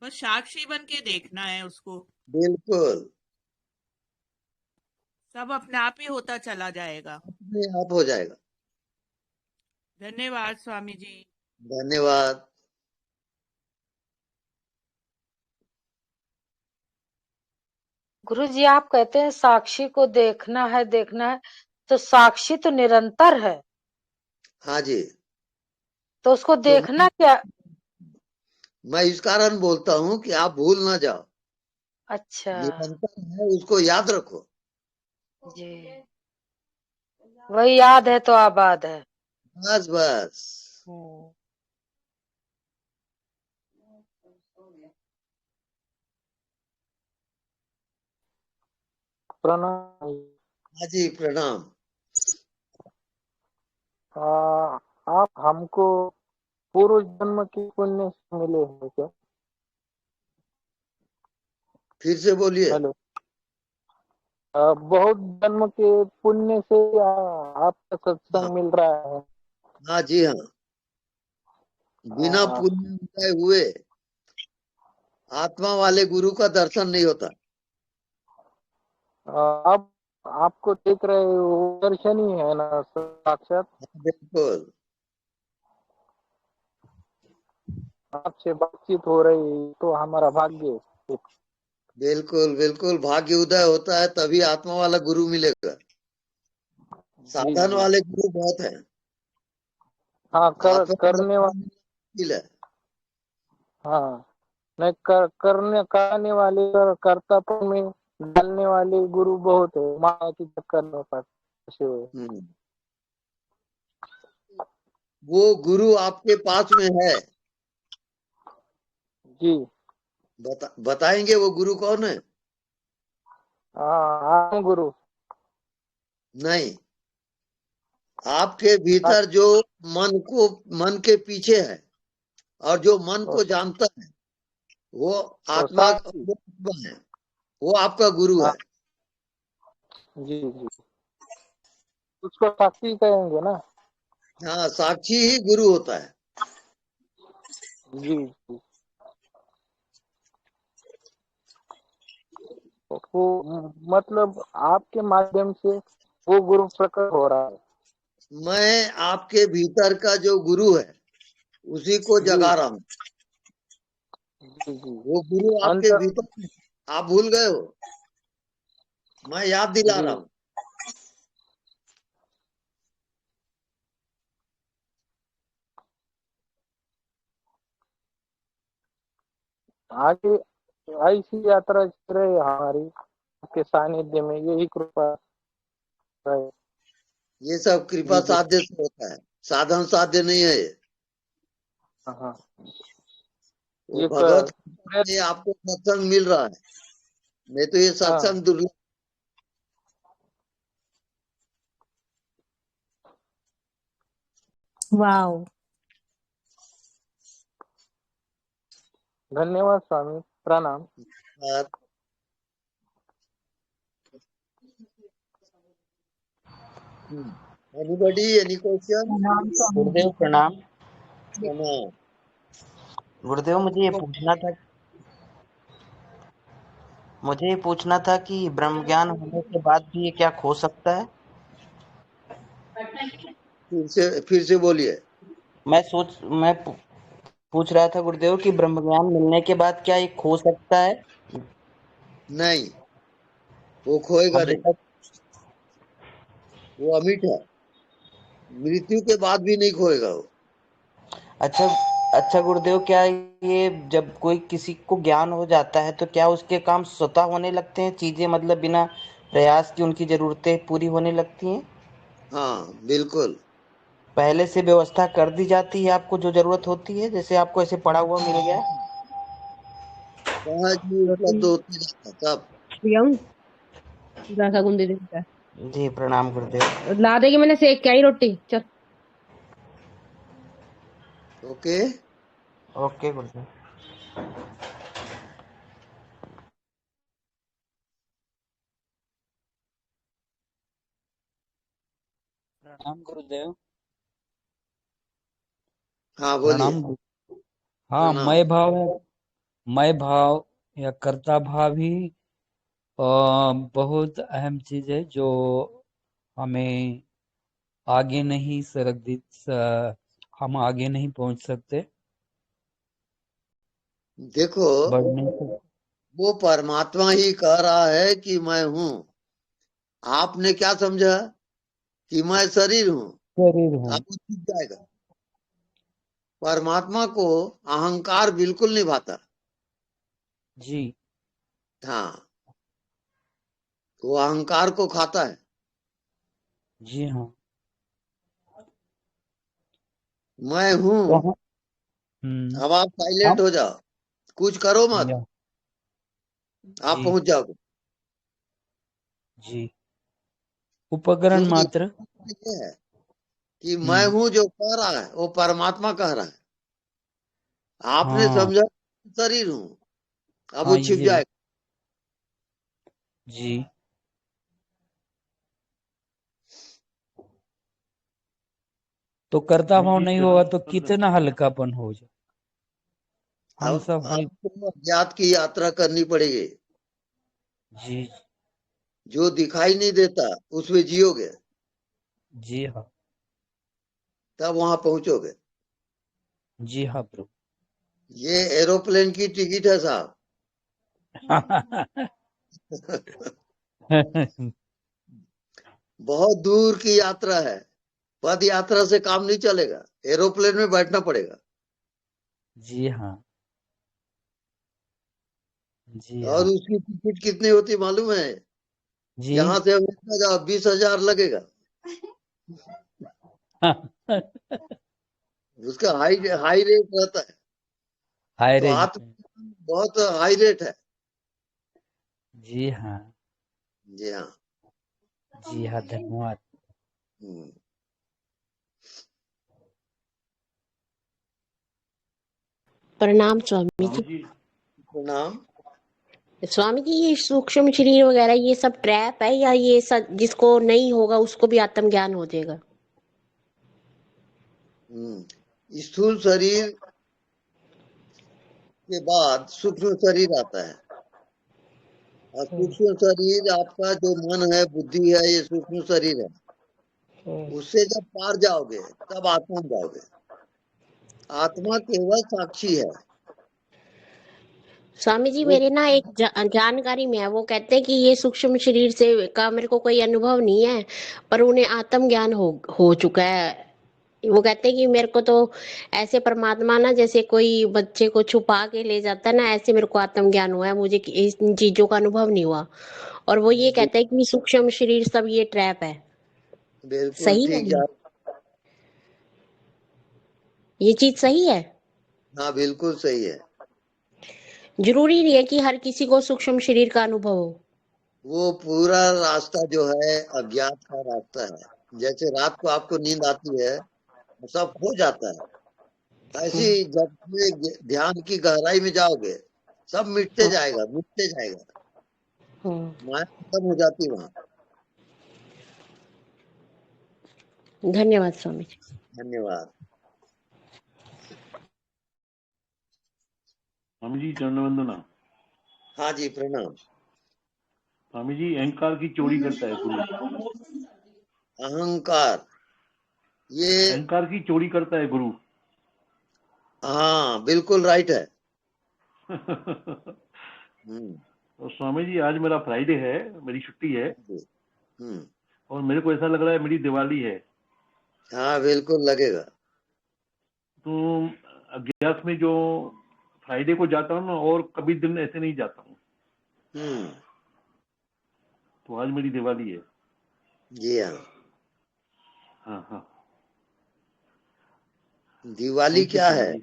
बस साक्षी बन के देखना है उसको, बिल्कुल सब अपने आप ही होता चला जाएगा। अपने आप हो जाएगा। धन्यवाद स्वामी जी। धन्यवाद। गुरु जी आप कहते हैं साक्षी को देखना है, तो साक्षी तो निरंतर है, हाँ जी, तो उसको तो देखना क्या? मैं इस कारण बोलता हूँ कि आप भूल ना जाओ। अच्छा निरंतर है, उसको याद रखो। जी, वही याद है तो आबाद है। बस बस। हम्म। प्रणाम। हाँ जी, प्रणाम। आप हमको पूर्व जन्म के पुण्य से मिले हैं क्या? फिर से बोलिए। हेलो। बहुत जन्म के पुण्य से आपका हाँ सत्संग मिल रहा है। हाँ जी हाँ, बिना आ, पुण्य उठाए हुए आत्मा वाले गुरु का दर्शन नहीं होता। आप आपको देख रहे हो, वो दर्शन ही है ना साक्षात। बिल्कुल आपसे बातचीत हो रही तो हमारा भाग्य है। बिल्कुल बिल्कुल, भाग्य उदय होता है तभी आत्मा वाला गुरु मिलेगा। जी साधन जी। वाले गुरु बहुत हैं। हाँ, आत्मा वाला करने गुरु मुश्किल है। हाँ, नहीं करने वाले और कर्तापन में डालने वाले गुरु बहुत है, माया की चक्कर में फंसे हुए। हम्म, वो गुरु आपके पास में है। जी बताएंगे वो गुरु कौन है? हाँ, गुरु नहीं, आपके भीतर जो मन के पीछे है और जो मन को जानता है वो आत्मा साक्षी। वो आत्मा है, वो आपका गुरु हाँ है। जी जी, उसको साक्षी कहेंगे ना। हाँ, साक्षी ही गुरु होता है। जी जी, वो मतलब आपके माध्यम से वो गुरु प्रकट हो रहा है। मैं आपके भीतर का जो गुरु है उसी को जी जगा रहा हूँ। जी जी, वो गुरु आपके अंतर। भीतर है। आप भूल गए हो, मैं याद दिला जी, रहा हूँ। आगे ऐसी यात्रा चल रही है हमारी, आपके सानिध्य में यही कृपा रहे। ये सब कृपा जी जी, साध्य से होता है, साधन साध्य नहीं है ये। हाँ, वो एक भगवत कृपा से आपको सत्संग मिल रहा है, नहीं तो ये हाँ, सत्संग दुर्लभ। वाओ। धन्यवाद स्वामी, प्रणाम। Anybody, any question? प्रणाम स्वामी गुरुदेव जी। प्रणाम। प्रणाम। गुरुदेव मुझे ये पूछना था कि ब्रह्म ज्ञान होने के बाद भी ये क्या खो सकता है? फिर से बोलिए। मैं पूछ रहा था गुरुदेव कि ब्रह्म ज्ञान मिलने के बाद क्या ये खो सकता है? नहीं, वो खोएगा अभी नहीं, तक वो अमिट है, मृत्यु के बाद भी नहीं खोएगा वो। अच्छा अच्छा गुरुदेव, क्या ये जब कोई किसी को ज्ञान हो जाता है तो क्या उसके काम स्वतः होने लगते हैं, चीजें मतलब बिना प्रयास की उनकी जरूरतें पूरी होने लगती हैं। हाँ बिल्कुल। पहले से व्यवस्था कर दी जाती है आपको जो जरूरत होती है, जैसे आपको ऐसे पड़ा हुआ मिल गया। सहज में उपलब्ध होते जाता सब। प्रियंक जरा गुंदे दे बेटा। जी प्रणाम गुरुदेव। ला देगी मैंने सेक के आई रोटी चल। ओके। ओके गुरुदेव। प्रणाम गुरुदेव। हाँ बोलिए। प्रणाम हाँ, प्रणाम। मैं भाव या कर्ता भाव ही बहुत अहम चीज है जो हमें आगे नहीं हम आगे नहीं पहुंच सकते। देखो बढ़ने से वो परमात्मा ही कह रहा है कि मैं हूं। आपने क्या समझा कि मैं शरीर हूं, शरीर हूँ। आपको छूट जाएगा। परमात्मा को अहंकार बिल्कुल नहीं भाता। जी हाँ, वो अहंकार को खाता है। जी हाँ। मैं हूं। वहाँ अब आप साइलेंट हम हो जाओ, कुछ करो मत, या, आप जी पहुंच जाओगे। जी उपकरण क्योंकि मात्र। ये है कि मैं हूं जो कह रहा है वो परमात्मा कह रहा है। आपने हाँ समझा शरीर हूं, अब वो हाँ छिप ये जाएगा। जी तो कर्ता भाव नहीं होगा तो कितना हल्कापन हो जाए। हम अब सब हल आपको अज्ञात की यात्रा करनी पड़ेगी। जी जो दिखाई नहीं देता उसमें जियोगे, जी हाँ तब वहां पहुंचोगे। जी हाँ प्रभु। ये एरोप्लेन की टिकट है साहब। बहुत दूर की यात्रा है। पद यात्रा से काम नहीं चलेगा, एरोप्लेन में बैठना पड़ेगा। जी हाँ जी और हाँ उसकी टिकट कितनी होती मालूम है? जी यहाँ से अमेरिका जाओ 20,000 लगेगा। उसका हाई हाई रेट रहता है। हाय तो रे आत्म बहुत हाई रेट है। जी हाँ जी हाँ। जी हाँ धन्यवाद। हम्म। प्रणाम स्वामी जी। प्रणाम। स्वामी जी ये सूक्ष्म शरीर वगैरह ये सब ट्रैप है या ये सब जिसको नहीं होगा उसको भी आत्मज्ञान हो जाएगा? स्थूल शरीर के बाद सूक्ष्म शरीर आता है। और सूक्ष्म शरीर आपका जो मन है, बुद्धि है, ये सूक्ष्म शरीर है। उससे जब पार जाओगे तब आत्मा में जाओगे। आत्मा केवल साक्षी है। स्वामी जी वो मेरे ना एक जानकारी में है, वो कहते हैं कि ये सूक्ष्म शरीर से का मेरे को कोई अनुभव नहीं है पर उन्हें आत्मज्ञान हो चुका है। वो कहते हैं कि मेरे को तो ऐसे परमात्मा ना जैसे कोई बच्चे को छुपा के ले जाता है ना, ऐसे मेरे को आत्मज्ञान हुआ है, मुझे इन चीजों का अनुभव नहीं हुआ। और वो ये कहते हैं कि सूक्ष्म शरीर सब ये ट्रैप है। बिल्कुल सही है ठीक जा। ये चीज सही है? हाँ बिल्कुल सही है। जरूरी नहीं है कि हर किसी को सूक्ष्म शरीर का अनुभव हो। वो पूरा रास्ता जो है अज्ञात का रास्ता है। जैसे रात को आपको नींद आती है, सब खो जाता है। ऐसे ही जब में ध्यान की गहराई में जाओगे, सब मिटते जाएगा, मिटते जाएगा। माया खत्म हो जाती वहां। धन्यवाद स्वामी जी। धन्यवाद। स्वामी जी चरण वंदना। हाँ जी प्रणाम। स्वामी जी अहंकार की चोरी करता है गुरु। अहंकार ये अहंकार की चोरी करता है गुरु। हाँ बिल्कुल राइट है। तो स्वामी जी आज मेरा फ्राइडे है, मेरी छुट्टी है। और मेरे को ऐसा लग रहा है मेरी दिवाली है। हाँ बिल्कुल लगेगा। तो अज्ञात में जो फ्राइडे को जाता हूँ ना, और कभी दिन ऐसे नहीं जाता हूँ। तो आज मेरी दिवाली है। जी हाँ। हाँ हाँ। दिवाली थैंक यू क्या स्वामी है?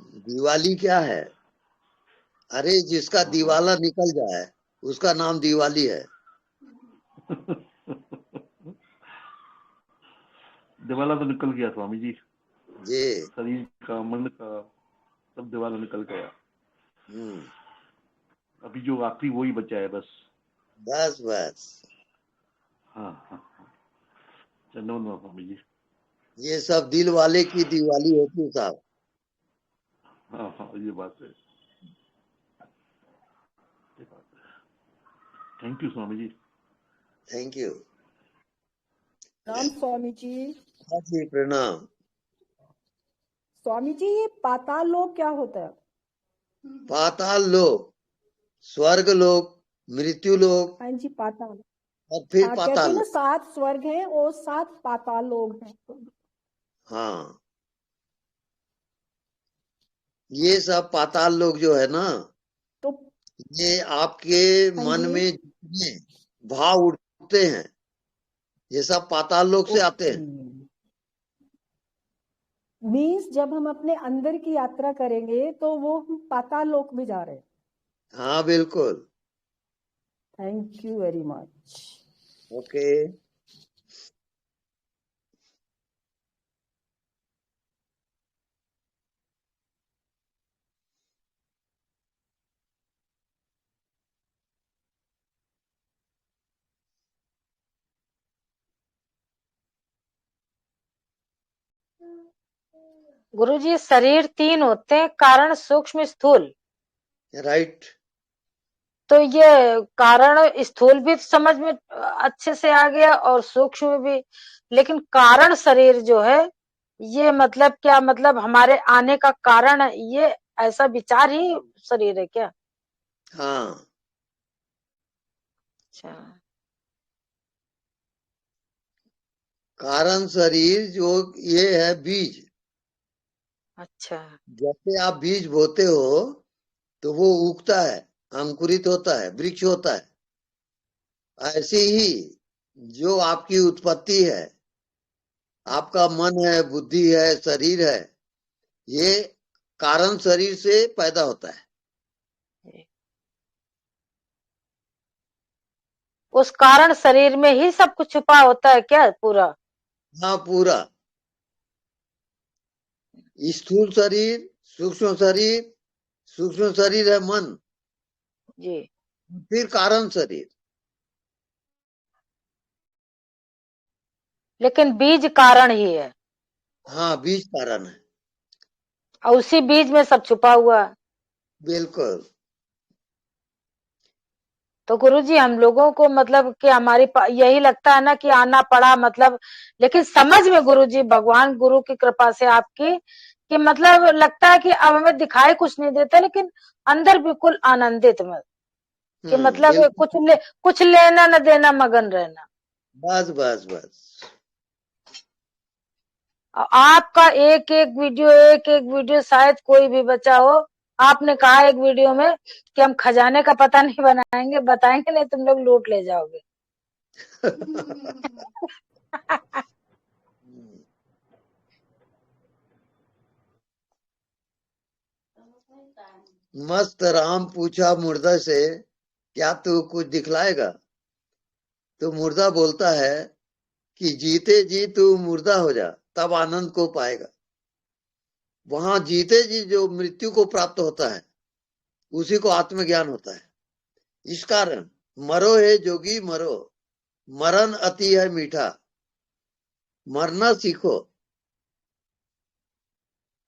जी। दिवाली क्या है? अरे जिसका हाँ हाँ। दिवाला निकल जाए उसका नाम दिवाली है। दिवाला तो निकल गया स्वामी जी, जी। शरीर का, मन का, सब दिवाला निकल गया। अभी जो आखिरी वही बचा है बस। बस बस। हाँ हाँ हाँ। धन्यवाद स्वामी जी। ये सब दिल वाले की दिवाली होती है साहब। हाँ हाँ, ये बात है। Thank you Swami ji. Thank you. Ram Swami ji. हाँ जी प्रणाम। स्वामी जी, ये पाताल लोक क्या होता है? पाताल लोक, स्वर्ग लोक, मृत्यु लोक हाँ जी, पाताल। और फिर हाँ, कहते पाताल हैं ना लोक। 7 स्वर्ग हैं और 7 पाताल लोक हैं। हाँ, ये सब पाताल लोक जो है ना, तो ये आपके हाँ मन जी। में जितने भाव उठते हैं ये सब पाताल लोक से आते हैं। मीन्स जब हम अपने अंदर की यात्रा करेंगे तो वो हम पाताल लोक में जा रहे हैं। हाँ बिल्कुल। Thank you very much. Okay. Guruji, शरीर 3 होते हैं, कारण, सूक्ष्म, स्थूल। राइट। तो ये कारण स्थूल भी समझ में अच्छे से आ गया और सूक्ष्म भी, लेकिन कारण शरीर जो है ये मतलब क्या, मतलब हमारे आने का कारण है, ये ऐसा विचार ही शरीर है क्या? हाँ। अच्छा। कारण शरीर जो ये है बीज। अच्छा। जैसे आप बीज बोते हो तो वो उगता है, अंकुरित होता है, वृक्ष होता है। ऐसे ही जो आपकी उत्पत्ति है, आपका मन है, बुद्धि है, शरीर है, ये कारण शरीर से पैदा होता है। उस कारण शरीर में ही सब कुछ छुपा होता है क्या पूरा? हाँ पूरा। स्थूल शरीर, सूक्ष्म शरीर, सूक्ष्म शरीर है मन, जी। फिर कारण शरीर। लेकिन बीज कारण ही है। हाँ बीज कारण है। और उसी बीज में सब छुपा हुआ है। बिल्कुल। तो गुरुजी, हम लोगों को मतलब कि हमारी यही लगता है ना कि आना पड़ा, मतलब, लेकिन समझ में गुरुजी, भगवान गुरु की कृपा से आपकी, कि मतलब लगता है कि अब हमें दिखाई कुछ नहीं देता, लेकिन अंदर बिल्कुल आनंदित में, कि मतलब कुछ लेना न देना, मगन रहना। बस बस बस। आपका एक एक वीडियो शायद कोई भी बचा हो। आपने कहा एक वीडियो में कि हम खजाने का पता नहीं बनाएंगे, बताएंगे नहीं तुम लोग लूट ले जाओगे। मस्त राम पूछा मुर्दा से, क्या तू कुछ दिखलाएगा? तो मुर्दा बोलता है कि जीते जी तू मुर्दा हो जा, तब आनंद को पाएगा। वहां जीते जी जो मृत्यु को प्राप्त होता है उसी को आत्मज्ञान होता है। इस कारण मरो है जोगी मरो, मरण अति है मीठा, मरना सीखो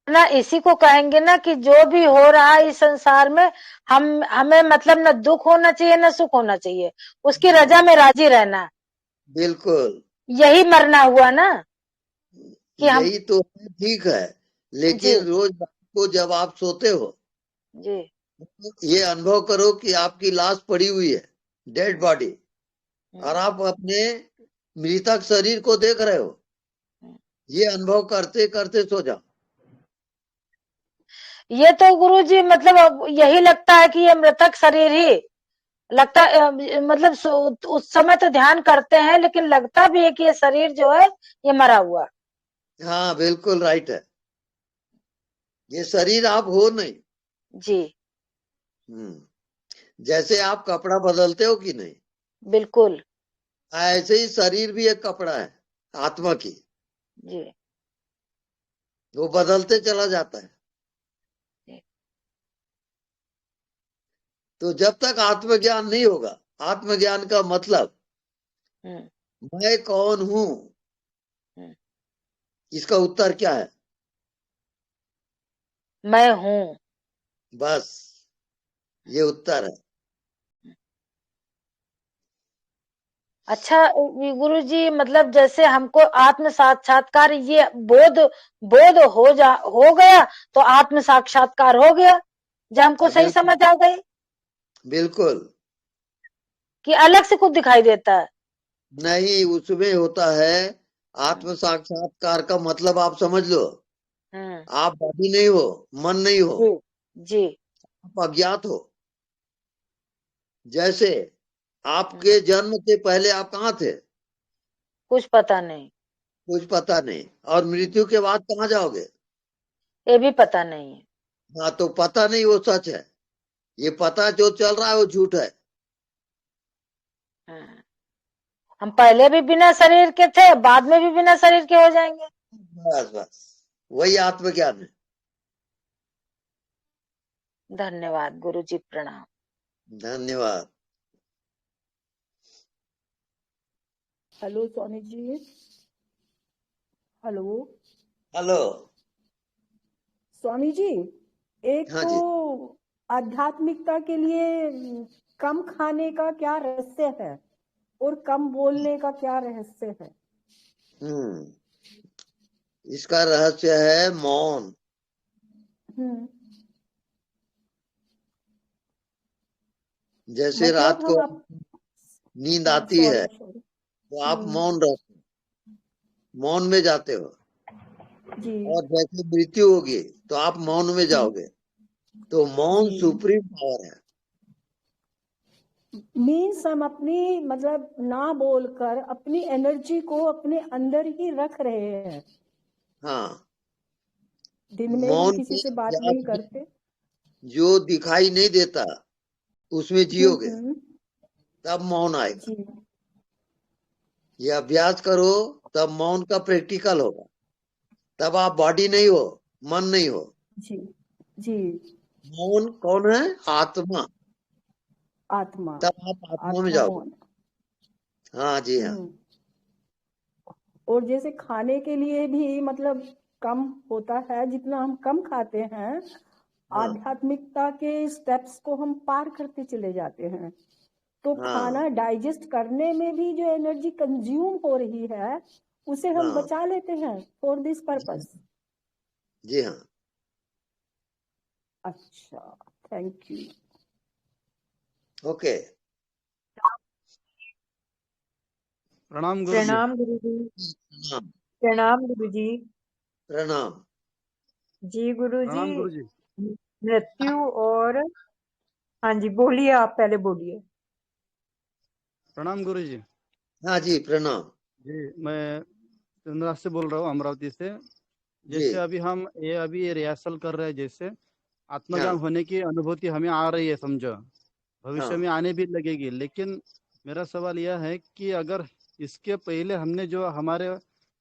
ना। इसी को कहेंगे ना कि जो भी हो रहा है इस संसार में, हमें मतलब न दुख होना चाहिए न सुख होना चाहिए, उसकी रजा में राजी रहना। बिल्कुल। यही मरना हुआ ना कि यही तो ठीक है, लेकिन रोज रात को जब आप सोते हो जी, ये अनुभव करो कि आपकी लाश पड़ी हुई है, डेड बॉडी, और आप अपने मृतक शरीर को देख रहे हो। ये अनुभव करते करते सो जाओ। ये तो गुरुजी मतलब अब यही लगता है कि ये मृतक शरीर ही, लगता मतलब उस समय तो ध्यान करते हैं, लेकिन लगता भी है कि ये शरीर जो है ये मरा हुआ। हाँ बिल्कुल राइट है, ये शरीर आप हो नहीं। जी जैसे आप कपड़ा बदलते हो कि नहीं, बिल्कुल ऐसे ही शरीर भी एक कपड़ा है आत्मा की, जी। वो बदलते चला जाता है। तो जब तक आत्मज्ञान नहीं होगा, आत्मज्ञान का मतलब मैं कौन हूं, इसका उत्तर क्या है? मैं हूं। बस ये उत्तर है। अच्छा गुरु जी, मतलब जैसे हमको आत्म साक्षात्कार ये बोध हो गया तो आत्म साक्षात्कार हो गया, जब हमको सही समझ आ गई बिल्कुल कि अलग से कुछ दिखाई देता है। नहीं, उसमें होता है आत्म साक्षात्कार का मतलब आप समझ लो, आप बॉडी नहीं हो, मन नहीं हो, जी आप अज्ञात हो। जैसे आपके जन्म से पहले आप कहाँ थे? कुछ पता नहीं। कुछ पता नहीं। और मृत्यु के बाद कहाँ जाओगे? ये भी पता नहीं है। हाँ, तो पता नहीं वो सच है, ये पता जो चल रहा है वो झूठ है। हम पहले भी बिना शरीर के थे, बाद में भी बिना शरीर के हो जाएंगे। बस बस वही आत्मज्ञान है। धन्यवाद गुरु जी, प्रणाम। धन्यवाद। Hello Swami ji. Hello hello Swami जी, एक हाँ तो जी। आध्यात्मिकता के लिए कम खाने का क्या रहस्य है और कम बोलने का क्या रहस्य है? इसका रहस्य है मौन। जैसे मतलब रात को हम नींद आती है सॉरी तो आप मौन रहते हो, मौन में जाते हो। जी और जैसे मृत्यु होगी तो आप मौन में जाओगे। तो मौन जी। सुप्रीम पावर है। मीन्स हम अपनी मतलब ना बोलकर अपनी एनर्जी को अपने अंदर ही रख रहे हैं। हाँ, दिन में हम मौन किसी के से बात अभ्यास नहीं में करते। जो दिखाई नहीं देता उसमें जियोगे, तब मौन आएगा। जी ये अभ्यास करो तब मौन का प्रैक्टिकल होगा। तब आप बॉडी नहीं हो, मन नहीं हो। जी जी। मौन कौन है? आत्मा। आत्मा। तब आप आत्मा में आत्मा जाओगे। मौन। हाँ जी हाँ। और जैसे खाने के लिए भी मतलब कम होता है, जितना हम कम खाते हैं आध्यात्मिकता के स्टेप्स को हम पार करते चले जाते हैं। तो खाना डाइजेस्ट करने में भी जो एनर्जी कंज्यूम हो रही है उसे हम बचा लेते हैं फॉर दिस पर्पस। जी हाँ। अच्छा, थैंक यू। ओके। प्रणाम गुरु जी। प्रणाम गुरु जी। प्रणाम। प्रणाम गुरु जी। प्रणाम। जी गुरु जी, प्रणाम गुरु जी। मृत्यु और हाँ जी बोलिए, आप पहले बोलिए। प्रणाम गुरु जी। हाँ जी प्रणाम। जी मैं चंद्रा से बोल रहा हूँ, अमरावती से। जैसे अभी हम ये रिहर्सल कर रहे हैं, जैसे आत्मज्ञान होने की अनुभूति हमें आ रही है, समझो भविष्य में आने भी लगेगी। लेकिन मेरा सवाल यह है कि अगर इसके पहले हमने जो हमारे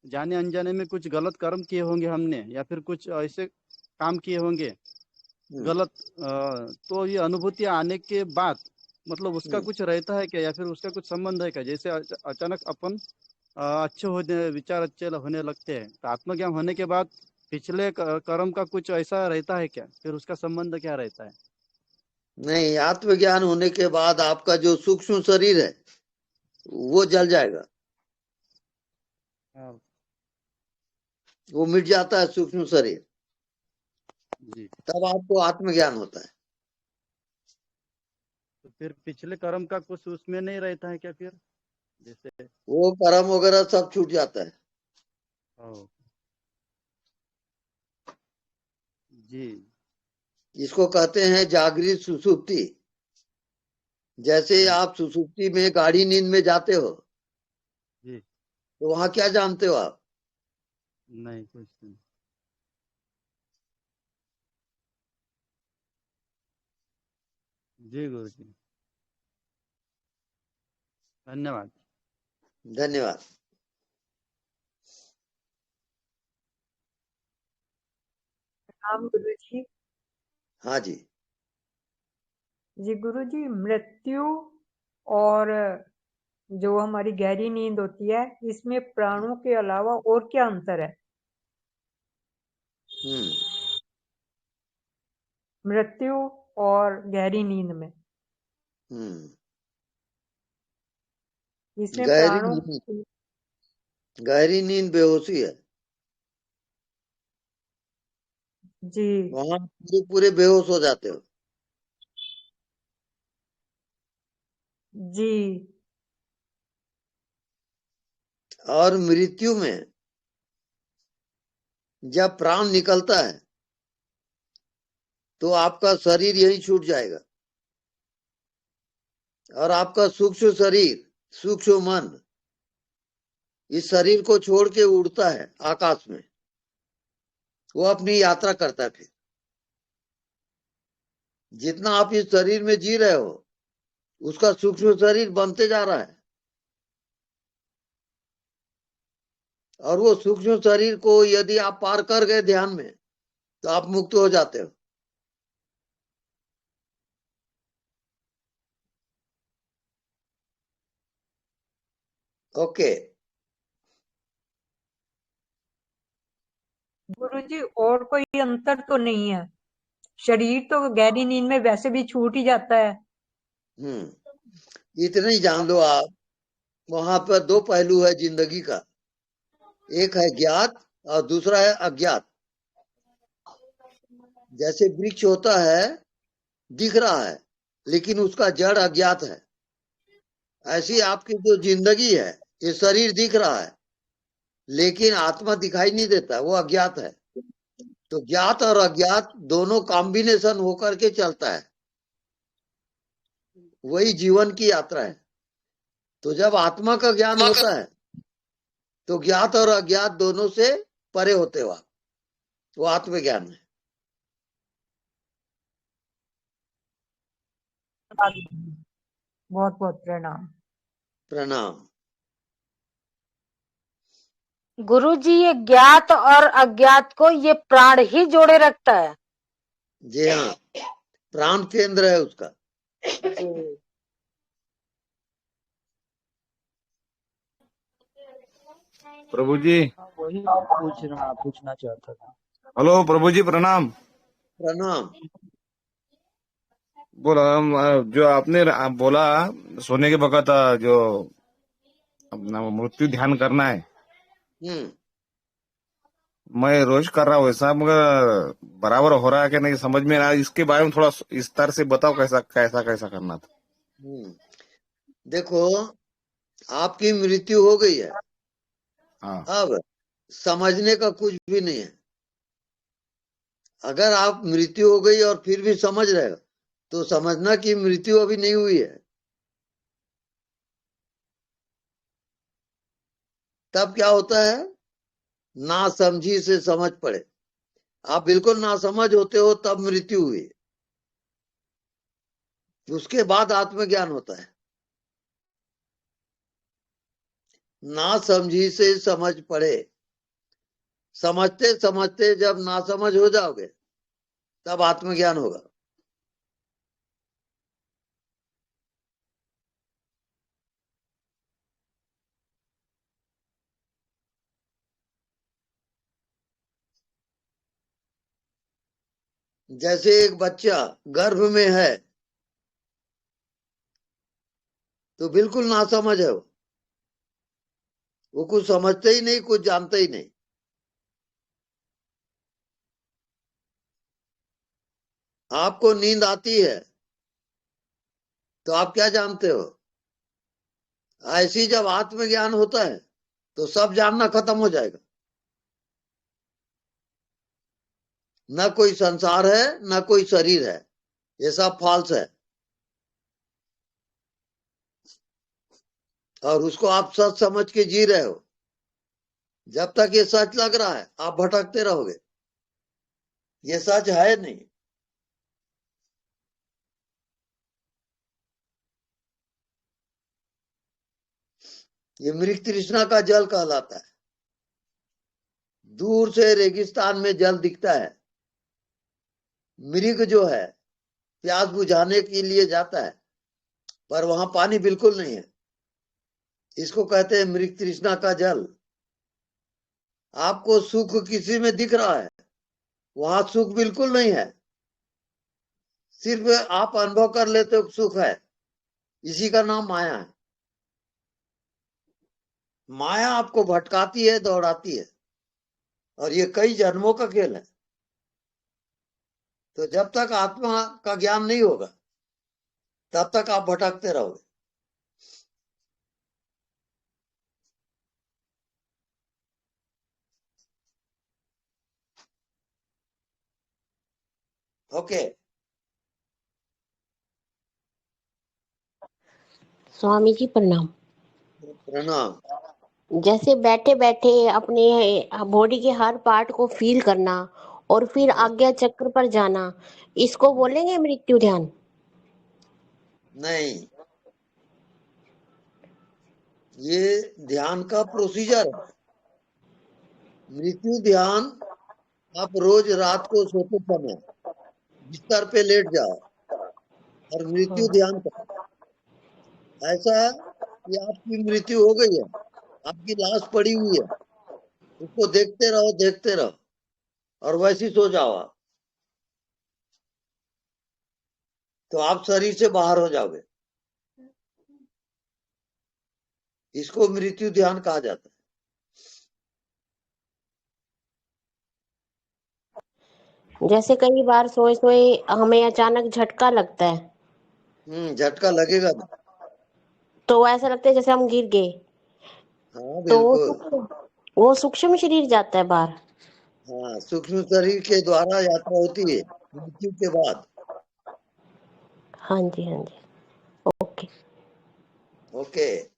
जाने अनजाने में कुछ गलत कर्म किए होंगे हमने, या फिर कुछ ऐसे काम किए होंगे गलत, तो ये अनुभूति आने के बाद मतलब उसका कुछ रहता है क्या, या फिर उसका कुछ संबंध है क्या? जैसे अचानक अपन अच्छे होने विचार अच्छे होने लगते हैं, तो आत्मज्ञान होने के बाद पिछले कर्म का कुछ ऐसा रहता है क्या, फिर उसका संबंध क्या रहता है? नहीं, आत्मज्ञान होने के बाद आपका जो सूक्ष्म शरीर है वो जल जाएगा। वो मिट जाता है सूक्ष्म शरीर। जी। तब आपको आत्मज्ञान होता है। तो फिर पिछले कर्म का कुछ उसमें नहीं रहता है क्या फिर? जैसे वो कर्म वगैरह सब छूट जाता है। जी। इसको कहते हैं जागृत सुसुप्ति। जैसे आप सुसुप्ति में गाढ़ी नींद में जाते हो जी तो वहां क्या जानते हो आप? नहीं कुछ नहीं। जी गुरु जी धन्यवाद। धन्यवाद। प्रणाम गुरु जी। हाँ जी। जी गुरु जी, मृत्यु और जो हमारी गहरी नींद होती है, इसमें प्राणों के अलावा और क्या अंतर है? मृत्यु और गहरी नींद में, इसमें प्राणों गहरी नींद बेहोशी है। जी वहां पूरे पूरे बेहोश हो जाते हो। जी। और मृत्यु में जब प्राण निकलता है तो आपका शरीर यही छूट जाएगा और आपका सूक्ष्म शरीर, सूक्ष्म मन इस शरीर को छोड़ के उड़ता है आकाश में, वो अपनी यात्रा करता है। फिर जितना आप इस शरीर में जी रहे हो उसका सूक्ष्म शरीर बनते जा रहा है और वो सूक्ष्म शरीर को यदि आप पार कर गए ध्यान में तो आप मुक्त हो जाते हो। ओके गुरु जी, और कोई अंतर तो नहीं है? शरीर तो गहरी नींद में वैसे भी छूट ही जाता है। इतना ही जान लो आप, वहां पर दो पहलू है जिंदगी का, एक है ज्ञात और दूसरा है अज्ञात। जैसे वृक्ष होता है दिख रहा है लेकिन उसका जड़ अज्ञात है, ऐसी आपकी जो जिंदगी है, ये शरीर दिख रहा है लेकिन आत्मा दिखाई नहीं देता, वो अज्ञात है। तो ज्ञात और अज्ञात दोनों कॉम्बिनेशन होकर के चलता है, वही जीवन की यात्रा है। तो जब आत्मा का ज्ञान होता है तो ज्ञात और अज्ञात दोनों से परे होते हो आप, वो आत्मज्ञान है। बहुत बहुत प्रणाम। प्रणाम। गुरु जी, ये ज्ञात और अज्ञात को ये प्राण ही जोड़े रखता है। जी हाँ, प्राण केंद्र है उसका। प्रभु जी वही पूछना चाहता था। हेलो प्रभु जी प्रणाम। प्रणाम। बोला जो आपने बोला सोने के वक्त जो अपना मृत्यु ध्यान करना है, मैं रोज कर रहा हूँ ऐसा, मगर बराबर हो रहा है कि नहीं समझ में ना। इसके बारे में थोड़ा विस्तार से बताओ कैसा कैसा कैसा करना था। देखो, आपकी मृत्यु हो गई है। हाँ। अब समझने का कुछ भी नहीं है। अगर आप मृत्यु हो गई और फिर भी समझ रहे हो तो समझना कि मृत्यु अभी नहीं हुई है। तब क्या होता है, ना समझी से समझ पड़े। आप बिल्कुल ना समझ होते हो तब मृत्यु हुई, उसके बाद आत्मज्ञान होता है। ना समझी से समझ पड़े, समझते समझते जब ना समझ हो जाओगे तब आत्मज्ञान होगा। जैसे एक बच्चा गर्भ में है तो बिल्कुल ना समझ है, वो कुछ समझते ही नहीं, कुछ जानते ही नहीं। आपको नींद आती है तो आप क्या जानते हो? ऐसी जब आत्मज्ञान होता है तो सब जानना खत्म हो जाएगा। न कोई संसार है, न कोई शरीर है, ये सब फॉल्स है। और उसको आप सच समझ के जी रहे हो। जब तक ये सच लग रहा है आप भटकते रहोगे, ये सच है नहीं। ये मृग तृष्णा का जल कहलाता है। दूर से रेगिस्तान में जल दिखता है, मृग जो है प्यास बुझाने के लिए जाता है, पर वहां पानी बिल्कुल नहीं है। इसको कहते हैं मृग तृष्णा का जल। आपको सुख किसी में दिख रहा है, वहां सुख बिल्कुल नहीं है, सिर्फ आप अनुभव कर लेते हो सुख है। इसी का नाम माया है। माया आपको भटकाती है, दौड़ाती है, और ये कई जन्मों का खेल है। तो जब तक आत्मा का ज्ञान नहीं होगा तब तक आप भटकते रहोगे। ओके। स्वामी जी प्रणाम। प्रणाम। जैसे बैठे बैठे अपने बॉडी के हर पार्ट को फील करना और फिर आज्ञा चक्र पर जाना, इसको बोलेंगे मृत्यु ध्यान? नहीं, ये ध्यान का प्रोसीजर है। मृत्यु ध्यान आप रोज रात को सोते समय बिस्तर पे लेट जाओ और मृत्यु ध्यान करो। ऐसा है कि आपकी मृत्यु हो गई है, आपकी लाश पड़ी हुई है, उसको देखते रहो देखते रहो और वैसे ही सो जाओ आप, तो आप शरीर से बाहर हो जाओगे। इसको मृत्यु ध्यान कहा जाता है। जैसे कई बार सोए सोए हमें अचानक झटका लगता है। झटका लगेगा ना। तो ऐसा लगता है जैसे हम गिर गए। हाँ तो बिल्कुल। वो सूक्ष्म शरीर जाता है बाहर। हाँ, सूक्ष्म शरीर के द्वारा यात्रा होती है मृत्यु के बाद। हाँ जी, हाँ जी। Okay okay.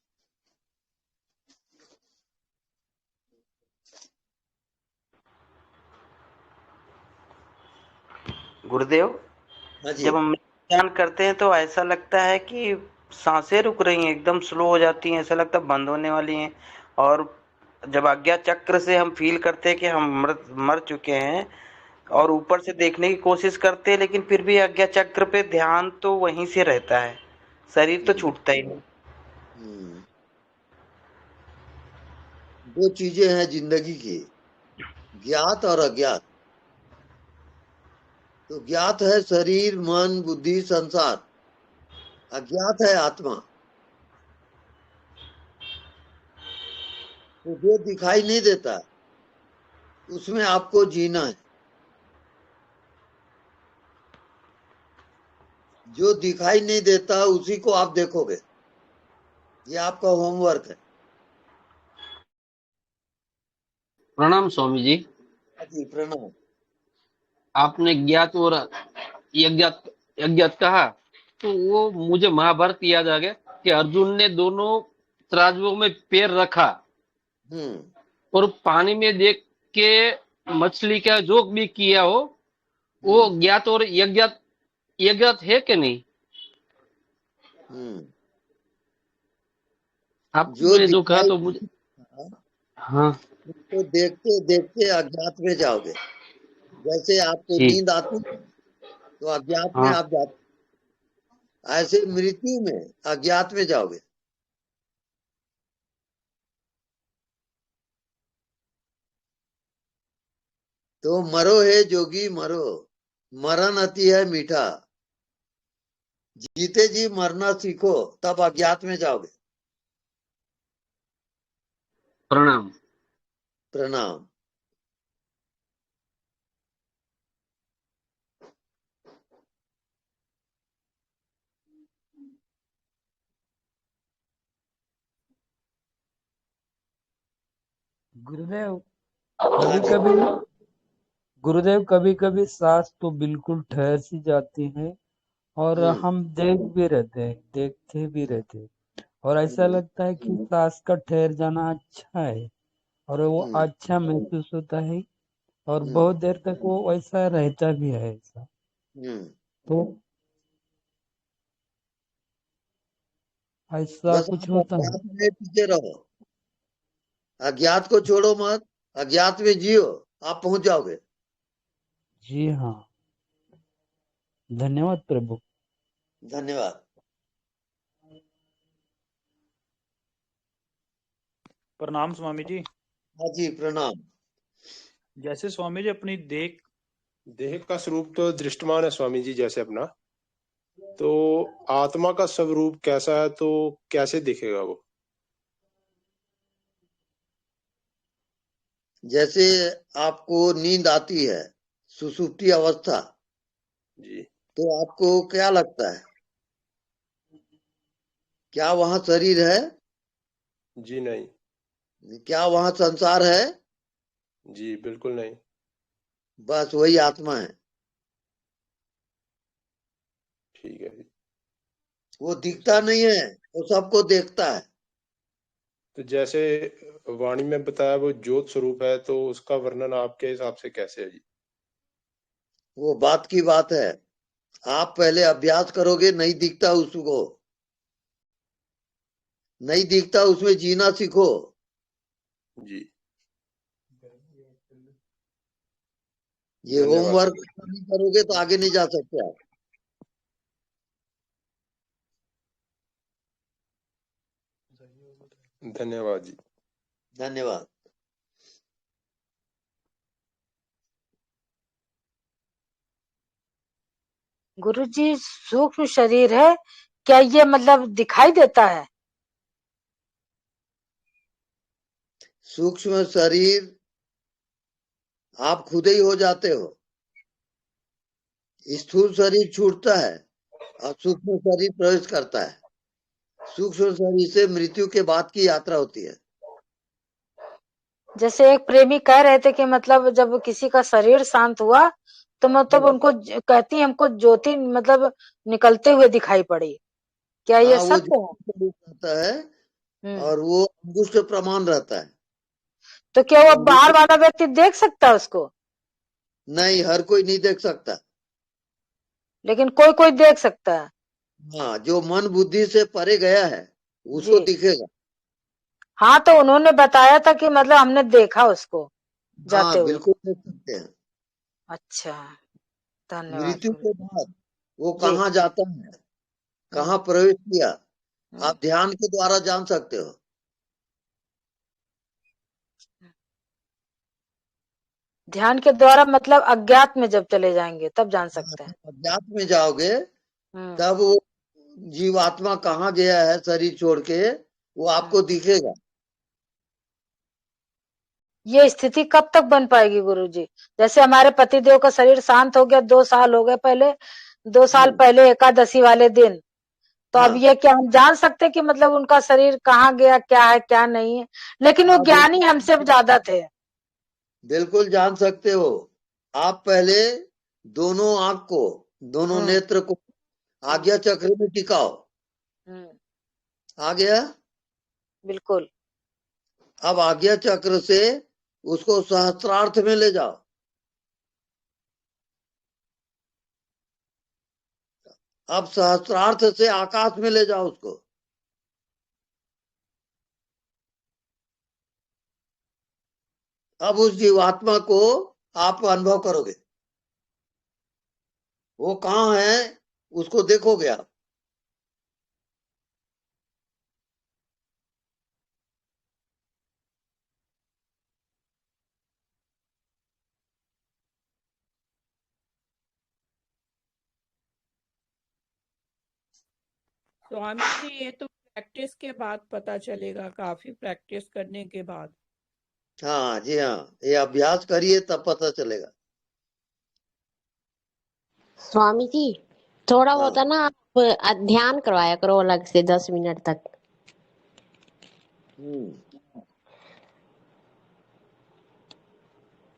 गुरुदेव, हाँ जी। जब हम ध्यान करते हैं तो ऐसा लगता है कि सांसें रुक रही हैं, एकदम स्लो हो जाती हैं, ऐसा लगता है बंद होने वाली हैं। और जब आज्ञा चक्र से हम फील करते हैं कि हम मर चुके हैं और ऊपर से देखने की कोशिश करते हैं, लेकिन फिर भी आज्ञा चक्र पे ध्यान तो वहीं से रहता है, शरीर तो छूटता ही नहीं। दो चीजें हैं जिंदगी की, ज्ञात और अज्ञात। तो ज्ञात है शरीर, मन, बुद्धि, संसार। अज्ञात है आत्मा। तो जो दिखाई नहीं देता उसमें आपको जीना है। जो दिखाई नहीं देता उसी को आप देखोगे। ये आपका होमवर्क है। प्रणाम स्वामी जी। जी प्रणाम। आपने ज्ञात और यज्ञात यज्ञात कहा तो वो मुझे महाभारत याद आ गया कि अर्जुन ने दोनों तराजुओं में पैर रखा और पानी में देख के मछली का जो भी किया हो वो ज्ञात और यज्ञात यज्ञात है कि नहीं? आपने जो कहा तो मुझे हाँ तो देखते देखते अज्ञात में जाओगे। जैसे आपको नींद आती तो अज्ञात में आप जाते, ऐसे मृत्यु में अज्ञात में जाओगे। तो मरो हे जोगी मरो, मरण अति है मीठा। जीते जी मरना सीखो, तब अज्ञात में जाओगे। प्रणाम। प्रणाम। गुरुदेव कभी कभी सांस तो बिल्कुल ठहर सी जाती है और हम देखते भी रहते हैं, और ऐसा लगता है कि सांस का ठहर जाना अच्छा है और वो अच्छा महसूस होता है और बहुत देर तक वो वैसा रहता भी है ऐसा। तो ऐसा बस कुछ आप होता है। अज्ञात में टिके रहो, अज्ञात को छोड़ो मत, अज्ञात में जियो, आप पहुंच जाओगे। जी हाँ, धन्यवाद प्रभु। धन्यवाद। प्रणाम स्वामी जी। हाँ जी प्रणाम। जैसे स्वामी जी अपनी देह का स्वरूप तो दृष्टमान है स्वामी जी, जैसे अपना, तो आत्मा का स्वरूप कैसा है, तो कैसे दिखेगा वो? जैसे आपको नींद आती है, सुसुप्ति अवस्था, जी तो आपको क्या लगता है, क्या वहां शरीर है? जी नहीं। क्या वहां संसार है? जी बिल्कुल नहीं। बस वही आत्मा है। ठीक है जी। वो दिखता नहीं है, वो सबको देखता है। तो जैसे वाणी में बताया वो ज्योत स्वरूप है, तो उसका वर्णन आपके हिसाब से कैसे है जी? वो बात की बात है, आप पहले अभ्यास करोगे, नहीं दिखता उसको, नहीं दिखता उसमें जीना सीखो। जी ये धन्यवाद होमवर्क स्वामी। नहीं करोगे तो आगे नहीं जा सकते आप। धन्यवाद जी। धन्यवाद। गुरुजी सूक्ष्म शरीर है, क्या ये मतलब दिखाई देता है? सूक्ष्म शरीर आप खुद ही हो जाते हो, स्थूल शरीर छूटता है और सूक्ष्म शरीर प्रवेश करता है। सूक्ष्म शरीर से मृत्यु के बाद की यात्रा होती है। जैसे एक प्रेमी कह रहे थे कि मतलब जब किसी का शरीर शांत हुआ तो मतलब उनको कहती हमको ज्योति मतलब निकलते हुए दिखाई पड़ी, क्या ये हाँ, वो सत्य है? स्वरूप रहता है और वो अंगुष्ठ प्रमाण रहता है। तो क्या वो बाहर वाला व्यक्ति देख सकता है उसको? नहीं, हर कोई नहीं देख सकता, लेकिन कोई कोई देख सकता है। हाँ, जो मन बुद्धि से परे गया है उसको दिखेगा। हाँ, तो उन्होंने बताया था कि मतलब हमने देखा उसको जाते हाँ, हुए। बिल्कुल देख सकते हैं। अच्छा, धन्यवाद। मृत्यु के बाद वो जी। कहाँ जाता है, कहाँ प्रवेश किया, आप ध्यान के द्वारा जान सकते हो। ध्यान के द्वारा मतलब अज्ञात में जब चले जाएंगे तब जान सकते हैं। अज्ञात में जाओगे तब वो जीवात्मा कहाँ गया है शरीर छोड़ के, वो आपको दिखेगा। ये स्थिति कब तक बन पाएगी गुरुजी? जैसे हमारे पतिदेव का शरीर शांत हो गया, 2 साल हो गए पहले, 2 साल पहले एकादशी वाले दिन, तो अब ये क्या हम जान सकते कि मतलब उनका शरीर कहाँ गया, क्या है क्या नहीं है? लेकिन वो ज्ञानी हमसे ज्यादा थे। बिल्कुल जान सकते हो। आप पहले दोनों आंख को, दोनों नेत्र को आज्ञा चक्र में टिकाओ। आ गया? बिल्कुल। अब आज्ञा चक्र से उसको सहस्त्रार्थ में ले जाओ। अब सहस्त्रार्थ से आकाश में ले जाओ उसको। अब उस जीवात्मा को आप अनुभव करोगे, वो कहाँ है उसको देखोगे आप। स्वामी जी ये तो प्रैक्टिस के बाद पता चलेगा, काफी प्रैक्टिस करने के बाद। हाँ जी हाँ, ये अभ्यास करिए तब पता चलेगा। स्वामी जी थोड़ा होता ना आप ध्यान करवाया करो अलग से 10 मिनट तक।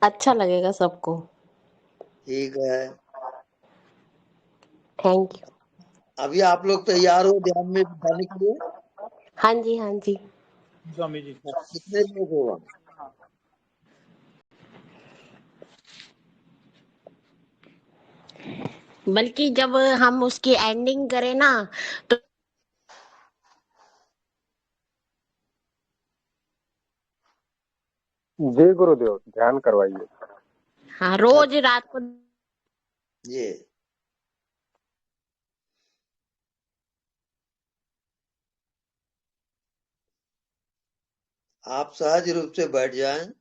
अच्छा लगेगा सबको। ठीक है, थैंक यू। अभी आप लोग तैयार हो ध्यान में जाने के लिए? हाँ जी, हाँ जी। स्वामी जी। कितने लोग हो वहाँ? बल्कि जब हम उसकी एंडिंग करें ना तो जय गुरुदेव, ध्यान करवाइए। हाँ, रोज रात को ये आप सहज रूप से बैठ जाएं।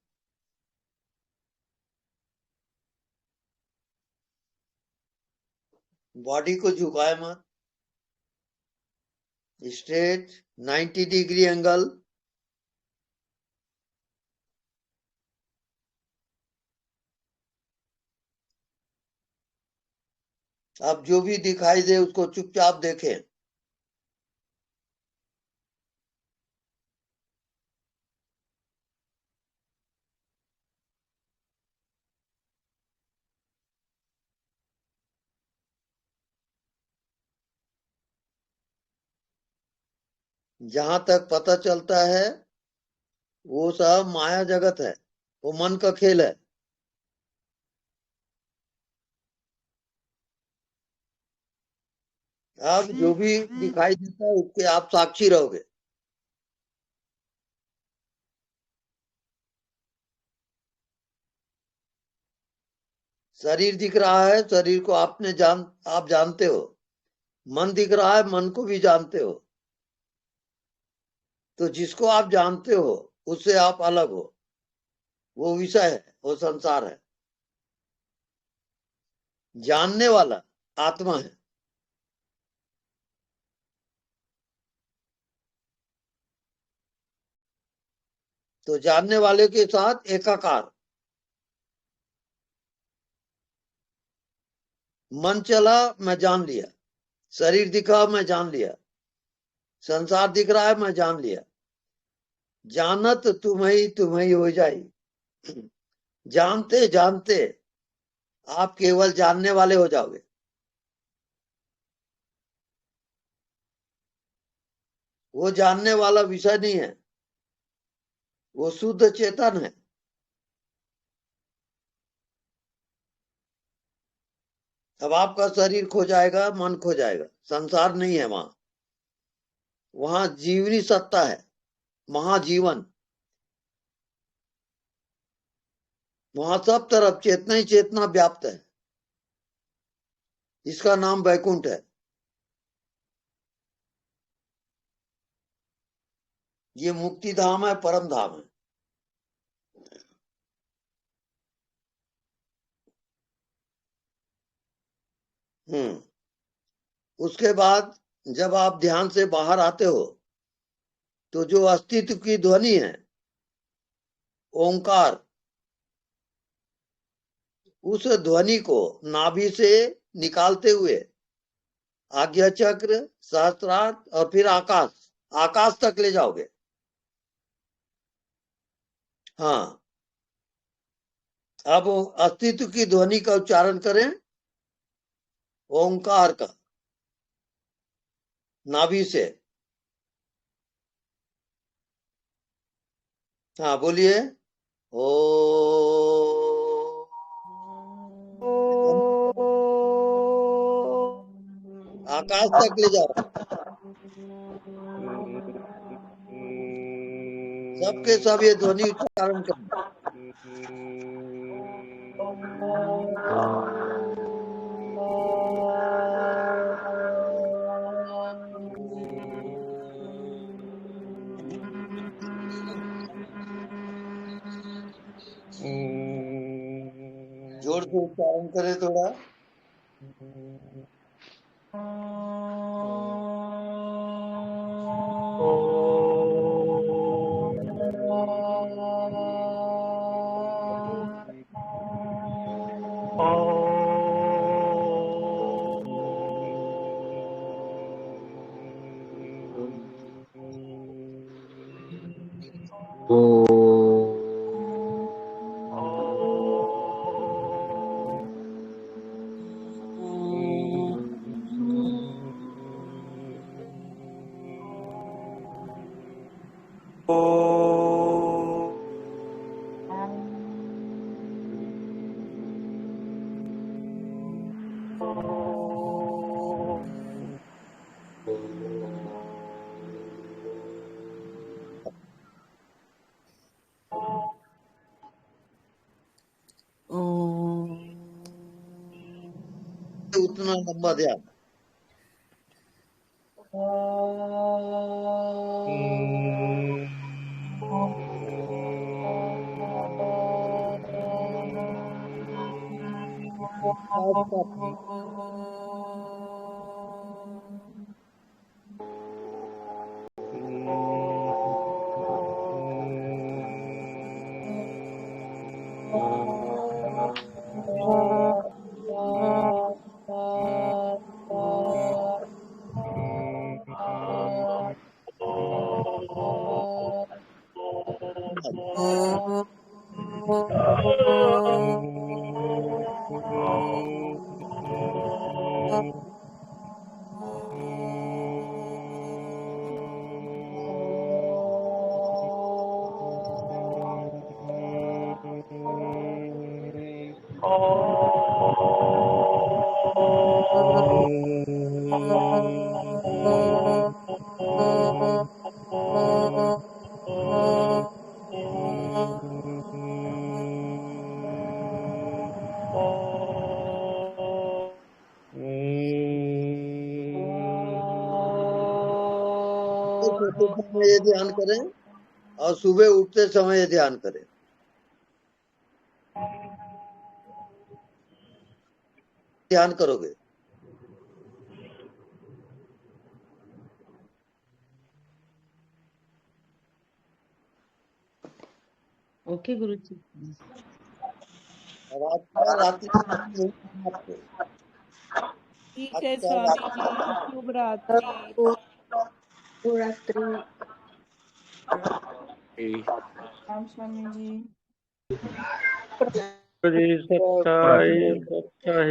बॉडी को झुकाए मत। Straight 90 degree angle. अब जो भी दिखाई दे उसको चुपचाप देखें। जहां तक पता चलता है वो सब माया जगत है, वो मन का खेल है। अब जो भी दिखाई देता है उसके आप साक्षी रहोगे। शरीर दिख रहा है, शरीर को आप जानते हो। मन दिख रहा है, मन को भी जानते हो। तो जिसको आप जानते हो उससे आप अलग हो। वो विषय है, वो संसार है। जानने वाला आत्मा है। तो जानने वाले के साथ एकाकार। मन चला, मैं जान लिया। शरीर दिखा, मैं जान लिया। संसार दिख रहा है, मैं जान लिया। जानत तुम्हें हो जाई। जानते जानते आप केवल जानने वाले हो जाओगे। वो जानने वाला विषय नहीं है, वो शुद्ध चेतन है। अब आपका शरीर खो जाएगा, मन खो जाएगा, संसार नहीं है वहां। वहां जीवनी सत्ता है, महाजीवन। वहां सब तरफ चेतना ही चेतना व्याप्त है। इसका नाम वैकुंठ है। ये मुक्ति धाम है, परम धाम है। उसके बाद जब आप ध्यान से बाहर आते हो तो जो अस्तित्व की ध्वनि है, ओंकार, उस ध्वनि को नाभि से निकालते हुए आज्ञा चक्र, सहस्त्रार और फिर आकाश तक ले जाओगे। हाँ, अब अस्तित्व की ध्वनि का उच्चारण करें, ओंकार का, नाभि से। हाँ बोलिए। ओ आकाश तक ले जाओ। सबके सब ये ध्वनि उच्चारण करें। जोर से उच्चारण करें थोड़ा। उतना लंबा ध्यान। सोते समय ये ध्यान करें और सुबह उठते समय ये ध्यान करें। ध्यान करोगे। ओके गुरुजी। ठीक है स्वामी जी, शुभ रात्रि। राम स्वामी जी। सच्चाई